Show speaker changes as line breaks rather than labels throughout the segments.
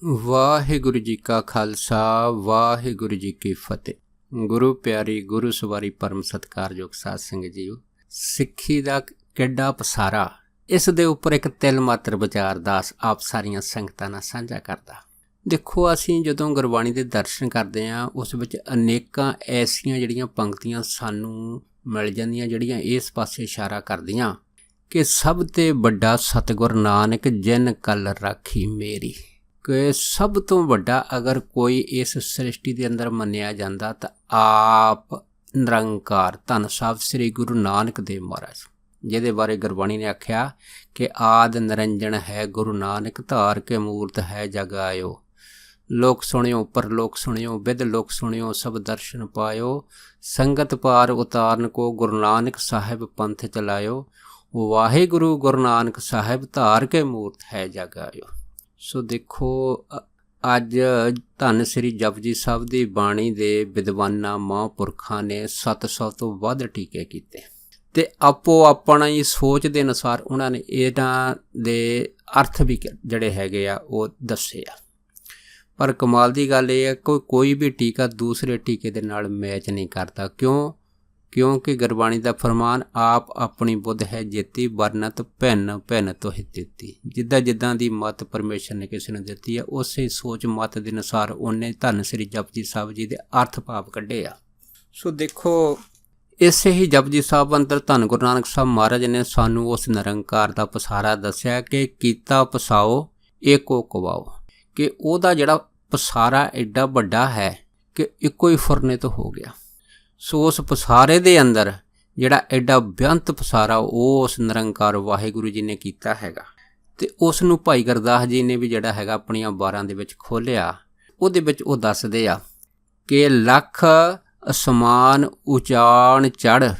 ਵਾਹਿਗੁਰੂ ਜੀ ਕਾ ਖਾਲਸਾ ਵਾਹਿਗੁਰੂ ਜੀ ਕੀ ਫਤਿਹ। ਗੁਰੂ ਪਿਆਰੀ ਗੁਰੂ ਸਵਾਰੀ ਪਰਮ ਸਤਿਕਾਰਯੋਗ ਸਾਧ ਸੰਗਤ ਜੀਓ, ਸਿੱਖੀ ਦਾ ਕਿੱਡਾ ਪਸਾਰਾ, ਇਸ ਦੇ ਉੱਪਰ ਇੱਕ ਤਿਲ ਮਾਤਰ ਵਿਚਾਰ ਦਾਸ ਆਪ ਸਾਰੀਆਂ ਸੰਗਤਾਂ ਨਾਲ ਸਾਂਝਾ ਕਰਦਾ। ਦੇਖੋ, ਅਸੀਂ ਜਦੋਂ ਗੁਰਬਾਣੀ ਦੇ ਦਰਸ਼ਨ ਕਰਦੇ ਹਾਂ, ਉਸ ਵਿੱਚ ਅਨੇਕਾਂ ਐਸੀਆਂ ਜਿਹੜੀਆਂ ਪੰਕਤੀਆਂ ਸਾਨੂੰ ਮਿਲ ਜਾਂਦੀਆਂ, ਜਿਹੜੀਆਂ ਇਸ ਪਾਸੇ ਇਸ਼ਾਰਾ ਕਰਦੀਆਂ ਕਿ ਸਭ ਤੇ ਵੱਡਾ ਸਤਿਗੁਰ ਨਾਨਕ ਜਿਨ ਕਲ ਰਾਖੀ ਮੇਰੀ। ਕਿ ਸਭ ਤੋਂ ਵੱਡਾ ਅਗਰ ਕੋਈ ਇਸ ਸ੍ਰਿਸ਼ਟੀ ਦੇ ਅੰਦਰ ਮੰਨਿਆ ਜਾਂਦਾ ਤਾਂ ਆਪ ਨਿਰੰਕਾਰ ਧੰਨ ਸਾਹਿਬ ਸ੍ਰੀ ਗੁਰੂ ਨਾਨਕ ਦੇਵ ਮਹਾਰਾਜ, ਜਿਹਦੇ ਬਾਰੇ ਗੁਰਬਾਣੀ ਨੇ ਆਖਿਆ ਕਿ ਆਦ ਨਿਰੰਜਨ ਹੈ ਗੁਰੂ ਨਾਨਕ, ਧਾਰ ਕੇ ਮੂਰਤ ਹੈ ਜਗ ਆਇਓ। ਲੋਕ ਸੁਣਿਓ ਪਰਲੋਕ ਸੁਣਿਓ, ਵਿਦ ਲੋਕ ਸੁਣਿਓ ਸਭ ਦਰਸ਼ਨ ਪਾਇਓ। ਸੰਗਤ ਪਾਰ ਉਤਾਰਨ ਕੋ ਗੁਰੂ ਨਾਨਕ ਸਾਹਿਬ ਪੰਥ ਚਲਾਇਓ। ਵਾਹਿਗੁਰੂ ਗੁਰੂ ਨਾਨਕ ਸਾਹਿਬ ਧਾਰ ਕੇ ਮੂਰਤ ਹੈ ਜਗ ਆਇਓ। ਸੋ ਦੇਖੋ, ਅੱਜ ਧੰਨ ਸ੍ਰੀ ਜਪਜੀ ਸਾਹਿਬ ਦੀ ਬਾਣੀ ਦੇ ਵਿਦਵਾਨਾਂ ਮਹਾਂਪੁਰਖਾਂ ਨੇ 700 ਤੋਂ ਵੱਧ ਟੀਕੇ ਕੀਤੇ ਅਤੇ ਆਪੋ ਆਪਣਾ ਹੀ ਸੋਚ ਦੇ ਅਨੁਸਾਰ ਉਹਨਾਂ ਨੇ ਇਹਨਾਂ ਦੇ ਅਰਥ ਵੀ ਜਿਹੜੇ ਹੈਗੇ ਆ ਉਹ ਦੱਸੇ ਆ। ਪਰ ਕਮਾਲ ਦੀ ਗੱਲ ਇਹ ਹੈ ਕਿ ਕੋਈ ਵੀ ਟੀਕਾ ਦੂਸਰੇ ਟੀਕੇ ਦੇ ਨਾਲ ਮੈਚ ਨਹੀਂ ਕਰਦਾ। ਕਿਉਂਕਿ ਗੁਰਬਾਣੀ ਦਾ ਫਰਮਾਨ ਆਪ ਆਪਣੀ ਬੁੱਧ ਹੈ ਜੇਤੀ, ਵਰਨਤ ਭਿੰਨ ਭਿੰਨ ਤੋਹਿ ਦਿੱਤੀ। ਜਿੱਦਾਂ ਦੀ ਮੱਤ ਪਰਮੇਸ਼ਰ ਨੇ ਕਿਸੇ ਨੂੰ ਦਿੱਤੀ ਹੈ, ਉਸੇ ਸੋਚ ਮੱਤ ਦੇ ਅਨੁਸਾਰ ਉਹਨੇ ਧੰਨ ਸ੍ਰੀ ਜਪਜੀ ਸਾਹਿਬ ਜੀ ਦੇ ਅਰਥ ਭਾਵ ਕੱਢੇ ਆ। ਸੋ ਦੇਖੋ, ਇਸੇ ਹੀ ਜਪਜੀ ਸਾਹਿਬ ਅੰਦਰ ਧੰਨ ਗੁਰੂ ਨਾਨਕ ਸਾਹਿਬ ਮਹਾਰਾਜ ਨੇ ਸਾਨੂੰ ਉਸ ਨਿਰੰਕਾਰ ਦਾ ਪਸਾਰਾ ਦੱਸਿਆ ਕਿ ਕੀਤਾ ਪਸਾਓ ਏਕੋ ਕਵਾਓ, ਕਿ ਉਹਦਾ ਜਿਹੜਾ ਪਸਾਰਾ ਐਡਾ ਵੱਡਾ ਹੈ ਕਿ ਇੱਕੋ ਹੀ ਫੁਰਨੇ ਤੋਂ ਹੋ ਗਿਆ। ਸੋ ਉਸ ਪਸਾਰੇ ਦੇ ਅੰਦਰ ਜਿਹੜਾ ਐਡਾ ਬੇਅੰਤ ਪਸਾਰਾ ਉਹ ਉਸ ਨਿਰੰਕਾਰ ਵਾਹਿਗੁਰੂ ਜੀ ਨੇ ਕੀਤਾ ਹੈਗਾ, ਅਤੇ ਉਸ ਨੂੰ ਭਾਈ ਗੁਰਦਾਸ ਜੀ ਨੇ ਵੀ ਜਿਹੜਾ ਹੈਗਾ ਆਪਣੀਆਂ ਵਾਰਾਂ ਦੇ ਵਿੱਚ ਖੋਲ੍ਹਿਆ। ਉਹਦੇ ਵਿੱਚ ਉਹ ਦੱਸਦੇ ਆ ਕਿ ਲੱਖ ਅਸਮਾਨ ਉਚਾਣ ਚੜ੍ਹ,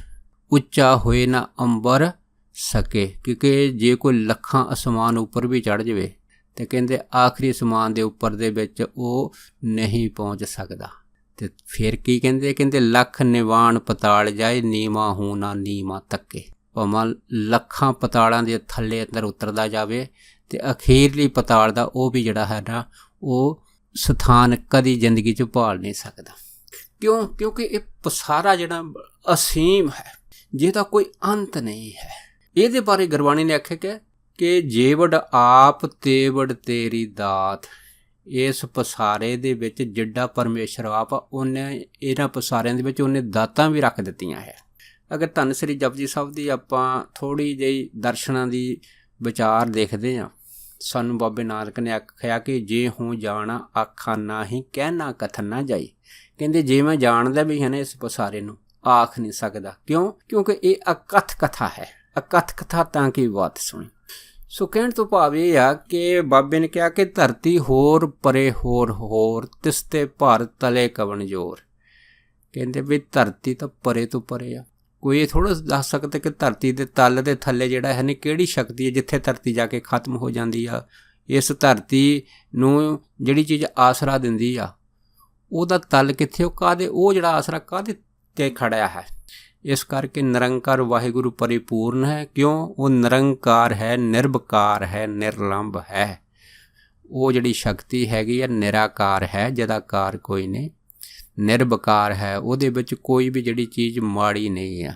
ਉੱਚਾ ਹੋਏ ਨਾ ਅੰਬਰ ਸਕੇ। ਕਿਉਂਕਿ ਜੇ ਕੋਈ ਲੱਖਾਂ ਅਸਮਾਨ ਉੱਪਰ ਵੀ ਚੜ੍ਹ ਜਾਵੇ ਅਤੇ ਕਹਿੰਦੇ ਆਖਰੀ ਅਸਮਾਨ ਦੇ ਉੱਪਰ ਦੇ ਵਿੱਚ ਉਹ ਨਹੀਂ ਪਹੁੰਚ ਸਕਦਾ। ਅਤੇ ਫਿਰ ਕੀ ਕਹਿੰਦੇ ਲੱਖ ਨਿਵਾਣ ਪਤਾਲ ਜਾਏ, ਨੀਵਾਂ ਹੋ ਨਾ ਨੀਵਾਂ ਤੱਕੇ। ਭਾਵੇਂ ਲੱਖਾਂ ਪਤਾਲਾਂ ਦੇ ਥੱਲੇ ਅੰਦਰ ਉਤਰਦਾ ਜਾਵੇ ਅਤੇ ਅਖੀਰਲੀ ਪਤਾਲ ਦਾ ਉਹ ਵੀ ਜਿਹੜਾ ਹੈ ਨਾ ਉਹ ਸਥਾਨ ਕਦੀ ਜ਼ਿੰਦਗੀ 'ਚ ਭਾਲ ਨਹੀਂ ਸਕਦਾ। ਕਿਉਂਕਿ ਇਹ ਪਸਾਰਾ ਜਿਹੜਾ ਅਸੀਮ ਹੈ, ਜਿਹਦਾ ਕੋਈ ਅੰਤ ਨਹੀਂ ਹੈ। ਇਹਦੇ ਬਾਰੇ ਗੁਰਬਾਣੀ ਨੇ ਆਖਿਆ ਕਿ ਜੇਵੜ ਆਪ ਤੇਵੜ ਤੇਰੀ ਦਾਤ। ਇਸ ਪਸਾਰੇ ਦੇ ਵਿੱਚ ਜਿੱਡਾ ਪਰਮੇਸ਼ਰ ਆਪ ਉਹਨੇ ਇਹਨਾਂ ਪਸਾਰਿਆਂ ਦੇ ਵਿੱਚ ਉਹਨੇ ਦਾਤਾਂ ਵੀ ਰੱਖ ਦਿੱਤੀਆਂ ਹੈ। ਅਗਰ ਧੰਨ ਸ੍ਰੀ ਜਪਜੀ ਸਾਹਿਬ ਦੀ ਆਪਾਂ ਥੋੜ੍ਹੀ ਜਿਹੀ ਦਰਸ਼ਨਾਂ ਦੀ ਵਿਚਾਰ ਦੇਖਦੇ ਹਾਂ, ਸਾਨੂੰ ਬਾਬੇ ਨਾਨਕ ਨੇ ਆਖਿਆ ਕਿ ਜੇ ਹੂੰ ਜਾਣਾ ਆਖਾਂ ਨਾਹੀਂ, ਕਹਿਣਾ ਕਥਨ ਨਾ ਜਾਈ। ਕਹਿੰਦੇ ਜੇ ਮੈਂ ਜਾਣਦਾ ਵੀ ਹੈ ਨਾ ਇਸ ਪਸਾਰੇ ਨੂੰ, ਆਖ ਨਹੀਂ ਸਕਦਾ। ਕਿਉਂਕਿ ਇਹ ਅਕਥ ਕਥਾ ਹੈ। ਅਕਥ ਕਥਾ ਤਾਂ ਕੀ ਬਾਤ ਸੁਣੀ। ਸੋ ਕਹਿਣ ਤੋਂ ਭਾਵ ਇਹ ਆ ਕਿ ਬਾਬੇ ਨੇ ਕਿਹਾ ਕਿ ਧਰਤੀ ਹੋਰ ਪਰੇ ਹੋਰ ਤਿਸਤੇ ਭਾਰ ਤਲੇ ਕਵਣ ਜੋਰ। ਕਹਿੰਦੇ ਵੀ ਧਰਤੀ ਤਾਂ ਪਰੇ ਤੋਂ ਪਰੇ ਆ। ਕੋਈ ਇਹ ਥੋੜ੍ਹਾ ਦੱਸ ਸਕਦਾ ਕਿ ਧਰਤੀ ਦੇ ਤਲ ਦੇ ਥੱਲੇ ਜਿਹੜਾ ਹੈ ਨਾ ਕਿਹੜੀ ਸ਼ਕਤੀ ਹੈ ਜਿੱਥੇ ਧਰਤੀ ਜਾ ਕੇ ਖਤਮ ਹੋ ਜਾਂਦੀ ਆ। ਇਸ ਧਰਤੀ ਨੂੰ ਜਿਹੜੀ ਚੀਜ਼ ਆਸਰਾ ਦਿੰਦੀ ਆ, ਉਹਦਾ ਤਲ ਕਿੱਥੇ, ਉਹ ਜਿਹੜਾ ਆਸਰਾ ਕਾਹਦੇ 'ਤੇ ਖੜਿਆ ਹੈ। ਇਸ ਕਰਕੇ ਨਿਰੰਕਾਰ ਵਾਹਿਗੁਰੂ ਪਰਿਪੂਰਨ ਹੈ। ਉਹ ਨਿਰੰਕਾਰ ਹੈ, ਨਿਰਵਕਾਰ ਹੈ, ਨਿਰਲੰਭ ਹੈ। ਉਹ ਜਿਹੜੀ ਸ਼ਕਤੀ ਹੈਗੀ ਆ ਨਿਰਾਕਾਰ ਹੈ, ਜਿਹਦਾ ਕਾਰ ਕੋਈ ਨਹੀਂ। ਨਿਰਵਕਾਰ ਹੈ, ਉਹਦੇ ਵਿੱਚ ਕੋਈ ਵੀ ਜਿਹੜੀ ਚੀਜ਼ ਮਾੜੀ ਨਹੀਂ ਆ,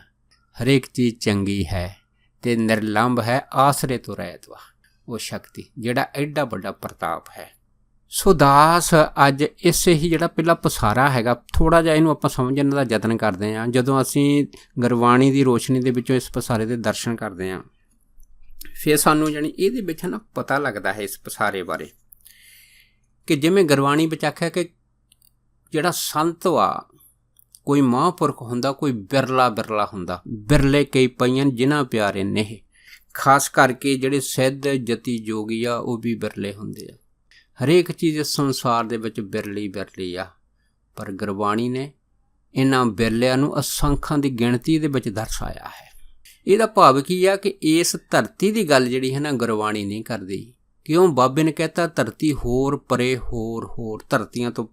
ਹਰੇਕ ਚੀਜ਼ ਚੰਗੀ ਹੈ। ਅਤੇ ਨਿਰਲੰਭ ਹੈ, ਆਸਰੇ ਤੋਂ ਰਹਿਤ ਵਾ ਉਹ ਸ਼ਕਤੀ, ਜਿਹੜਾ ਐਡਾ ਵੱਡਾ ਪ੍ਰਤਾਪ ਹੈ। ਸੋ ਦਾਸ ਅੱਜ ਇਸੇ ਹੀ ਜਿਹੜਾ ਪਹਿਲਾ ਪਸਾਰਾ ਹੈਗਾ, ਥੋੜ੍ਹਾ ਜਿਹਾ ਇਹਨੂੰ ਆਪਾਂ ਸਮਝਣ ਦਾ ਯਤਨ ਕਰਦੇ ਹਾਂ। ਜਦੋਂ ਅਸੀਂ ਗੁਰਬਾਣੀ ਦੀ ਰੋਸ਼ਨੀ ਦੇ ਵਿੱਚੋਂ ਇਸ ਪਸਾਰੇ ਦੇ ਦਰਸ਼ਨ ਕਰਦੇ ਹਾਂ, ਫਿਰ ਸਾਨੂੰ ਇਹਦੇ ਵਿੱਚ ਨਾ ਪਤਾ ਲੱਗਦਾ ਹੈ ਇਸ ਪਸਾਰੇ ਬਾਰੇ, ਕਿ ਜਿਵੇਂ ਗੁਰਬਾਣੀ ਵਿੱਚ ਆਖਿਆ ਕਿ ਜਿਹੜਾ ਸੰਤ ਵਾ, ਕੋਈ ਮਹਾਂਪੁਰਖ ਹੁੰਦਾ, ਕੋਈ ਬਿਰਲਾ ਹੁੰਦਾ। ਬਿਰਲੇ ਕਈ ਪਈਆਂ ਜਿਨ੍ਹਾਂ ਪਿਆਰੇ ਨਹੀਂ। ਖਾਸ ਕਰਕੇ ਜਿਹੜੇ ਸਿੱਧ ਜਤੀ ਜੋਗੀ ਆ ਉਹ ਵੀ ਬਿਰਲੇ ਹੁੰਦੇ ਆ। ਹਰੇਕ ਚੀਜ਼ ਇਸ ਸੰਸਾਰ ਦੇ ਵਿੱਚ ਬਿਰਲੀ ਆ। ਪਰ ਗੁਰਬਾਣੀ ਨੇ ਇਹਨਾਂ ਬਿਰਲਿਆਂ ਨੂੰ ਅਸੰਖਾਂ ਦੀ ਗਿਣਤੀ ਦੇ ਵਿੱਚ ਦਰਸਾਇਆ ਹੈ। ਇਹਦਾ ਭਾਵ ਕੀ ਆ ਕਿ ਇਸ ਧਰਤੀ ਦੀ ਗੱਲ ਜਿਹੜੀ ਹੈ ਨਾ ਗੁਰਬਾਣੀ ਨਹੀਂ ਕਰਦੀ। ਬਾਬੇ ਨੇ ਕਹਿਤਾ ਧਰਤੀ ਹੋਰ ਪਰੇ ਹੋਰ ਧਰਤੀਆਂ ਤੋਂ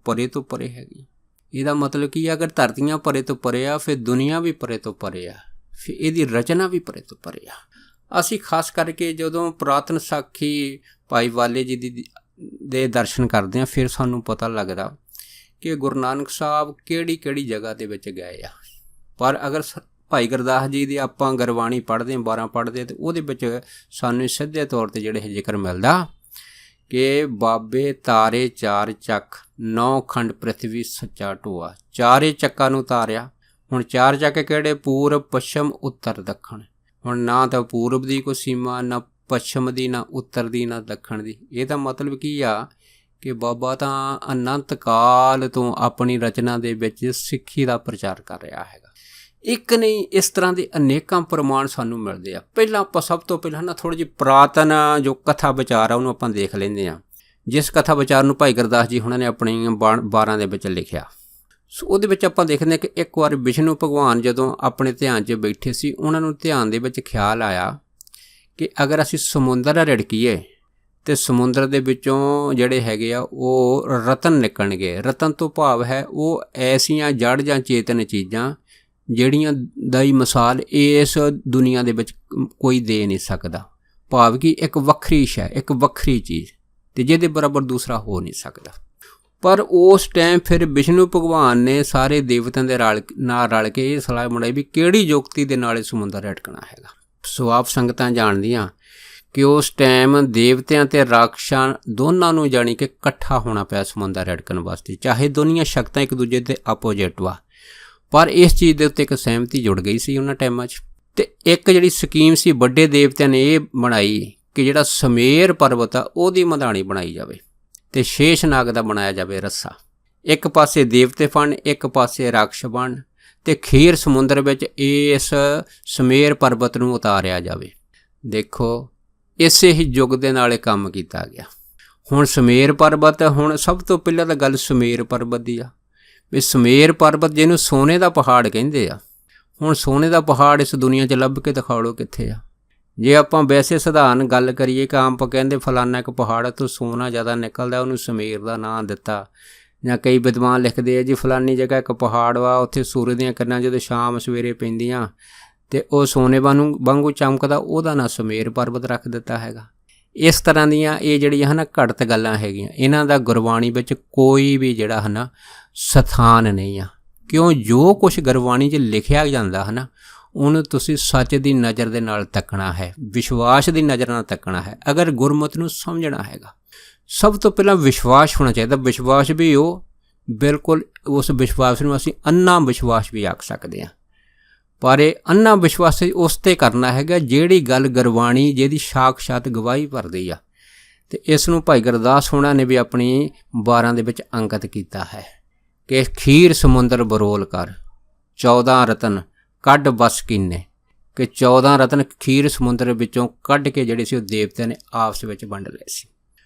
ਪਰੇ ਹੈਗੀ। ਇਹਦਾ ਮਤਲਬ ਕੀ ਆ, ਅਗਰ ਧਰਤੀਆਂ ਪਰੇ ਤੋਂ ਪਰੇ ਆ, ਫਿਰ ਦੁਨੀਆ ਵੀ ਪਰੇ ਤੋਂ ਪਰੇ ਆ, ਫਿਰ ਇਹਦੀ ਰਚਨਾ ਵੀ ਪਰੇ ਤੋਂ ਪਰੇ ਆ। ਅਸੀਂ ਖਾਸ ਕਰਕੇ ਜਦੋਂ ਪੁਰਾਤਨ ਸਾਖੀ ਭਾਈ ਵਾਲੇ ਜੀ ਦੀ ਦੇ ਦਰਸ਼ਨ ਕਰਦੇ ਹਾਂ ਫਿਰ ਸਾਨੂੰ ਪਤਾ ਲੱਗਦਾ ਕਿ ਗੁਰੂ ਨਾਨਕ ਸਾਹਿਬ ਕਿਹੜੀ ਜਗ੍ਹਾ ਦੇ ਵਿੱਚ ਗਏ ਆ। ਪਰ ਅਗਰ ਭਾਈ ਗੁਰਦਾਸ ਜੀ ਦੀ ਆਪਾਂ ਗੁਰਬਾਣੀ ਪੜ੍ਹਦੇ 12 ਪੜ੍ਹਦੇ ਤੇ ਉਹਦੇ ਵਿੱਚ ਸਾਨੂੰ ਸਿੱਧੇ ਤੌਰ 'ਤੇ ਜਿਹੜੇ ਜ਼ਿਕਰ ਮਿਲਦਾ ਕਿ ਬਾਬੇ ਤਾਰੇ 4 ਚੱਕ 9 ਖੰਡ ਪ੍ਰਿਥਵੀ ਸੱਚਾ ਢੋਆ। 4 ਚੱਕਾਂ ਨੂੰ ਤਾਰਿਆ। ਹੁਣ 4 ਚੱਕ ਕਿਹੜੇ? ਪੂਰਬ, ਪੱਛਮ, ਉੱਤਰ, ਦੱਖਣ। ਹੁਣ ਨਾ ਤਾਂ ਪੂਰਬ ਦੀ ਕੋਈ ਸੀਮਾ, ਨਾ ਪੱਛਮ ਦੀ, ਨਾ ਉੱਤਰ ਦੀ, ਨਾ ਦੱਖਣ ਦੀ। ਇਹਦਾ ਮਤਲਬ ਕੀ ਆ ਕਿ ਬਾਬਾ ਤਾਂ ਅਨੰਤ ਕਾਲ ਤੋਂ ਆਪਣੀ ਰਚਨਾ ਦੇ ਵਿੱਚ ਸਿੱਖੀ ਦਾ ਪ੍ਰਚਾਰ ਕਰ ਰਿਹਾ ਹੈਗਾ। ਇੱਕ ਨਹੀਂ, ਇਸ ਤਰ੍ਹਾਂ ਦੇ ਅਨੇਕਾਂ ਪ੍ਰਮਾਣ ਸਾਨੂੰ ਮਿਲਦੇ ਆ। ਪਹਿਲਾਂ ਆਪਾਂ ਸਭ ਤੋਂ ਪਹਿਲਾਂ ਨਾ ਥੋੜ੍ਹੀ ਜਿਹੀ ਪੁਰਾਤਨ ਜੋ ਕਥਾ ਵਿਚਾਰ ਆ ਉਹਨੂੰ ਆਪਾਂ ਦੇਖ ਲੈਂਦੇ ਹਾਂ। ਜਿਸ ਕਥਾ ਵਿਚਾਰ ਨੂੰ ਭਾਈ ਗੁਰਦਾਸ ਜੀ ਉਹਨਾਂ ਨੇ ਆਪਣੀ 12 ਦੇ ਵਿੱਚ ਲਿਖਿਆ। ਸੋ ਉਹਦੇ ਵਿੱਚ ਆਪਾਂ ਦੇਖਦੇ ਹਾਂ ਕਿ ਇੱਕ ਵਾਰ ਵਿਸ਼ਨੂੰ ਭਗਵਾਨ ਜਦੋਂ ਆਪਣੇ ਧਿਆਨ 'ਚ ਬੈਠੇ ਸੀ, ਉਹਨਾਂ ਨੂੰ ਧਿਆਨ ਦੇ ਵਿੱਚ ਖਿਆਲ ਆਇਆ ਕਿ ਅਗਰ ਅਸੀਂ ਸਮੁੰਦਰ ਰਿੜਕੀਏ ਅਤੇ ਸਮੁੰਦਰ ਦੇ ਵਿੱਚੋਂ ਜਿਹੜੇ ਹੈਗੇ ਆ ਉਹ ਰਤਨ ਨਿਕਲਣਗੇ। ਰਤਨ ਤੋਂ ਭਾਵ ਹੈ ਉਹ ਐਸੀਆਂ ਜੜ ਜਾਂ ਚੇਤਨ ਚੀਜ਼ਾਂ ਜਿਹੜੀਆਂ ਦਾ ਹੀ ਮਿਸਾਲ ਇਸ ਦੁਨੀਆ ਦੇ ਵਿੱਚ ਕੋਈ ਦੇ ਨਹੀਂ ਸਕਦਾ। ਭਾਵ ਕਿ ਇੱਕ ਵੱਖਰੀ ਸ਼ੈ, ਇੱਕ ਵੱਖਰੀ ਚੀਜ਼, ਅਤੇ ਜਿਹਦੇ ਬਰਾਬਰ ਦੂਸਰਾ ਹੋ ਨਹੀਂ ਸਕਦਾ। ਪਰ ਉਸ ਟਾਈਮ ਫਿਰ ਵਿਸ਼ਨੂੰ ਭਗਵਾਨ ਨੇ ਸਾਰੇ ਦੇਵਤਿਆਂ ਦੇ ਨਾਲ ਰਲ ਕੇ ਇਹ ਸਲਾਹ ਬਣਾਈ ਵੀ ਕਿਹੜੀ ਯੁਕਤੀ ਦੇ ਨਾਲ ਇਹ ਸਮੁੰਦਰ ਰਿੜਕਣਾ ਹੈਗਾ। ਸੋ ਆਪ ਸੰਗਤਾਂ ਜਾਣਦੀਆਂ ਕਿ ਉਸ ਟਾਈਮ ਦੇਵਤਿਆਂ ਅਤੇ ਰਾਖਸ਼ਾਂ ਦੋਨਾਂ ਨੂੰ ਜਾਣੀ ਕਿ ਇਕੱਠਾ ਹੋਣਾ ਪਿਆ ਸਮੁੰਦਰ ਰਿੜਕਣ ਵਾਸਤੇ। ਚਾਹੇ ਦੋਨੀਆਂ ਸ਼ਕਤਾਂ ਇੱਕ ਦੂਜੇ ਦੇ ਆਪੋਜਿਟ ਵਾ, ਪਰ ਇਸ ਚੀਜ਼ ਦੇ ਉੱਤੇ ਇੱਕ ਸਹਿਮਤੀ ਜੁੜ ਗਈ ਸੀ ਉਹਨਾਂ ਟਾਈਮਾਂ 'ਚ। ਅਤੇ ਇੱਕ ਜਿਹੜੀ ਸਕੀਮ ਸੀ ਵੱਡੇ ਦੇਵਤਿਆਂ ਨੇ ਇਹ ਬਣਾਈ ਕਿ ਜਿਹੜਾ ਸਮੇਰ ਪਰਬਤ ਆ ਉਹਦੀ ਮਧਾਣੀ ਬਣਾਈ ਜਾਵੇ ਅਤੇ ਸ਼ੇਸ਼ਨਾਗ ਦਾ ਬਣਾਇਆ ਜਾਵੇ ਰੱਸਾ। ਇੱਕ ਪਾਸੇ ਦੇਵਤੇ ਬਣ, ਇੱਕ ਪਾਸੇ ਰਾਖਸ਼ ਬਣ, ਅਤੇ ਖੀਰ ਸਮੁੰਦਰ ਵਿੱਚ ਇਸ ਸਮੇਰ ਪਰਬਤ ਨੂੰ ਉਤਾਰਿਆ ਜਾਵੇ। ਦੇਖੋ ਇਸੇ ਹੀ ਯੁੱਗ ਦੇ ਨਾਲ ਇਹ ਕੰਮ ਕੀਤਾ ਗਿਆ। ਹੁਣ ਸਮੇਰ ਪਰਬਤ, ਹੁਣ ਸਭ ਤੋਂ ਪਹਿਲਾਂ ਤਾਂ ਗੱਲ ਸਮੇਰ ਪਰਬਤ ਦੀ ਆ ਵੀ ਸਮੇਰ ਪਰਬਤ ਜਿਹਨੂੰ ਸੋਨੇ ਦਾ ਪਹਾੜ ਕਹਿੰਦੇ ਆ। ਹੁਣ ਸੋਨੇ ਦਾ ਪਹਾੜ ਇਸ ਦੁਨੀਆ 'ਚ ਲੱਭ ਕੇ ਦਿਖਾ ਲਓ ਕਿੱਥੇ ਆ। ਜੇ ਆਪਾਂ ਵੈਸੇ ਸਧਾਰਨ ਗੱਲ ਕਰੀਏ ਕਿ ਆਮ ਆਪਾਂ ਕਹਿੰਦੇ ਫਲਾਨਾ ਇੱਕ ਪਹਾੜ ਤੋਂ ਸੋਨਾ ਜ਼ਿਆਦਾ ਨਿਕਲਦਾ, ਉਹਨੂੰ ਸਮੇਰ ਦਾ ਨਾਂ ਦਿੱਤਾ। ਜਾਂ ਕਈ ਵਿਦਵਾਨ ਲਿਖਦੇ ਆ ਜੀ ਫਲਾਨੀ ਜਗ੍ਹਾ ਇੱਕ ਪਹਾੜ ਵਾ, ਉੱਥੇ ਸੂਰਜ ਦੀਆਂ ਕਿਰਨਾਂ ਜਦੋਂ ਸ਼ਾਮ ਸਵੇਰੇ ਪੈਂਦੀਆਂ ਅਤੇ ਉਹ ਸੋਨੇ ਵਾਂਗੂ ਚਮਕਦਾ, ਉਹਦਾ ਨਾਂ ਸਮੇਰ ਪਰਬਤ ਰੱਖ ਦਿੱਤਾ ਹੈਗਾ। ਇਸ ਤਰ੍ਹਾਂ ਦੀਆਂ ਇਹ ਜਿਹੜੀਆਂ ਹੈ ਨਾ ਘੜਤ ਗੱਲਾਂ ਹੈਗੀਆਂ, ਇਹਨਾਂ ਦਾ ਗੁਰਬਾਣੀ ਵਿੱਚ ਕੋਈ ਵੀ ਜਿਹੜਾ ਹੈ ਨਾ ਸਥਾਨ ਨਹੀਂ ਆ। ਕਿਉਂ? ਜੋ ਕੁਛ ਗੁਰਬਾਣੀ 'ਚ ਲਿਖਿਆ ਜਾਂਦਾ ਹੈ ਨਾ ਉਹਨੂੰ ਤੁਸੀਂ ਸੱਚ ਦੀ ਨਜ਼ਰ ਦੇ ਨਾਲ ਤੱਕਣਾ ਹੈ, ਵਿਸ਼ਵਾਸ ਦੀ ਨਜ਼ਰ ਨਾਲ ਤੱਕਣਾ ਹੈ। ਅਗਰ ਗੁਰਮਤਿ ਨੂੰ ਸਮਝਣਾ ਹੈਗਾ, ਸਭ ਤੋਂ ਪਹਿਲਾਂ ਵਿਸ਼ਵਾਸ ਹੋਣਾ ਚਾਹੀਦਾ। ਵਿਸ਼ਵਾਸ ਵੀ ਉਹ ਬਿਲਕੁਲ, ਉਸ ਵਿਸ਼ਵਾਸ ਨੂੰ ਅਸੀਂ ਅੰਨਾ ਵਿਸ਼ਵਾਸ ਵੀ ਆਖ ਸਕਦੇ ਹਾਂ, ਪਰ ਇਹ ਅੰਨਾ ਵਿਸ਼ਵਾਸ ਉਸ 'ਤੇ ਕਰਨਾ ਹੈਗਾ ਜਿਹੜੀ ਗੱਲ ਗੁਰਬਾਣੀ ਜਿਹਦੀ ਸਾਖਸ਼ਾਤ ਗਵਾਹੀ ਭਰਦੀ ਆ। ਅਤੇ ਇਸ ਨੂੰ ਭਾਈ ਗੁਰਦਾਸ ਹੋਣਾ ਨੇ ਵੀ ਆਪਣੀ 12 ਦੇ ਵਿੱਚ ਅੰਕਿਤ ਕੀਤਾ ਹੈ ਕਿ ਖੀਰ ਸਮੁੰਦਰ ਬਰੋਲ ਕਰ 14 ਰਤਨ ਕੱਢ ਬਸ ਕੀਨੇ, ਕਿ 14 ਰਤਨ ਖੀਰ ਸਮੁੰਦਰ ਵਿੱਚੋਂ ਕੱਢ ਕੇ ਜਿਹੜੇ ਸੀ ਉਹ ਦੇਵਤਿਆਂ ਨੇ ਆਪਸ ਵਿੱਚ ਵੰਡ ਲਏ ਸੀ।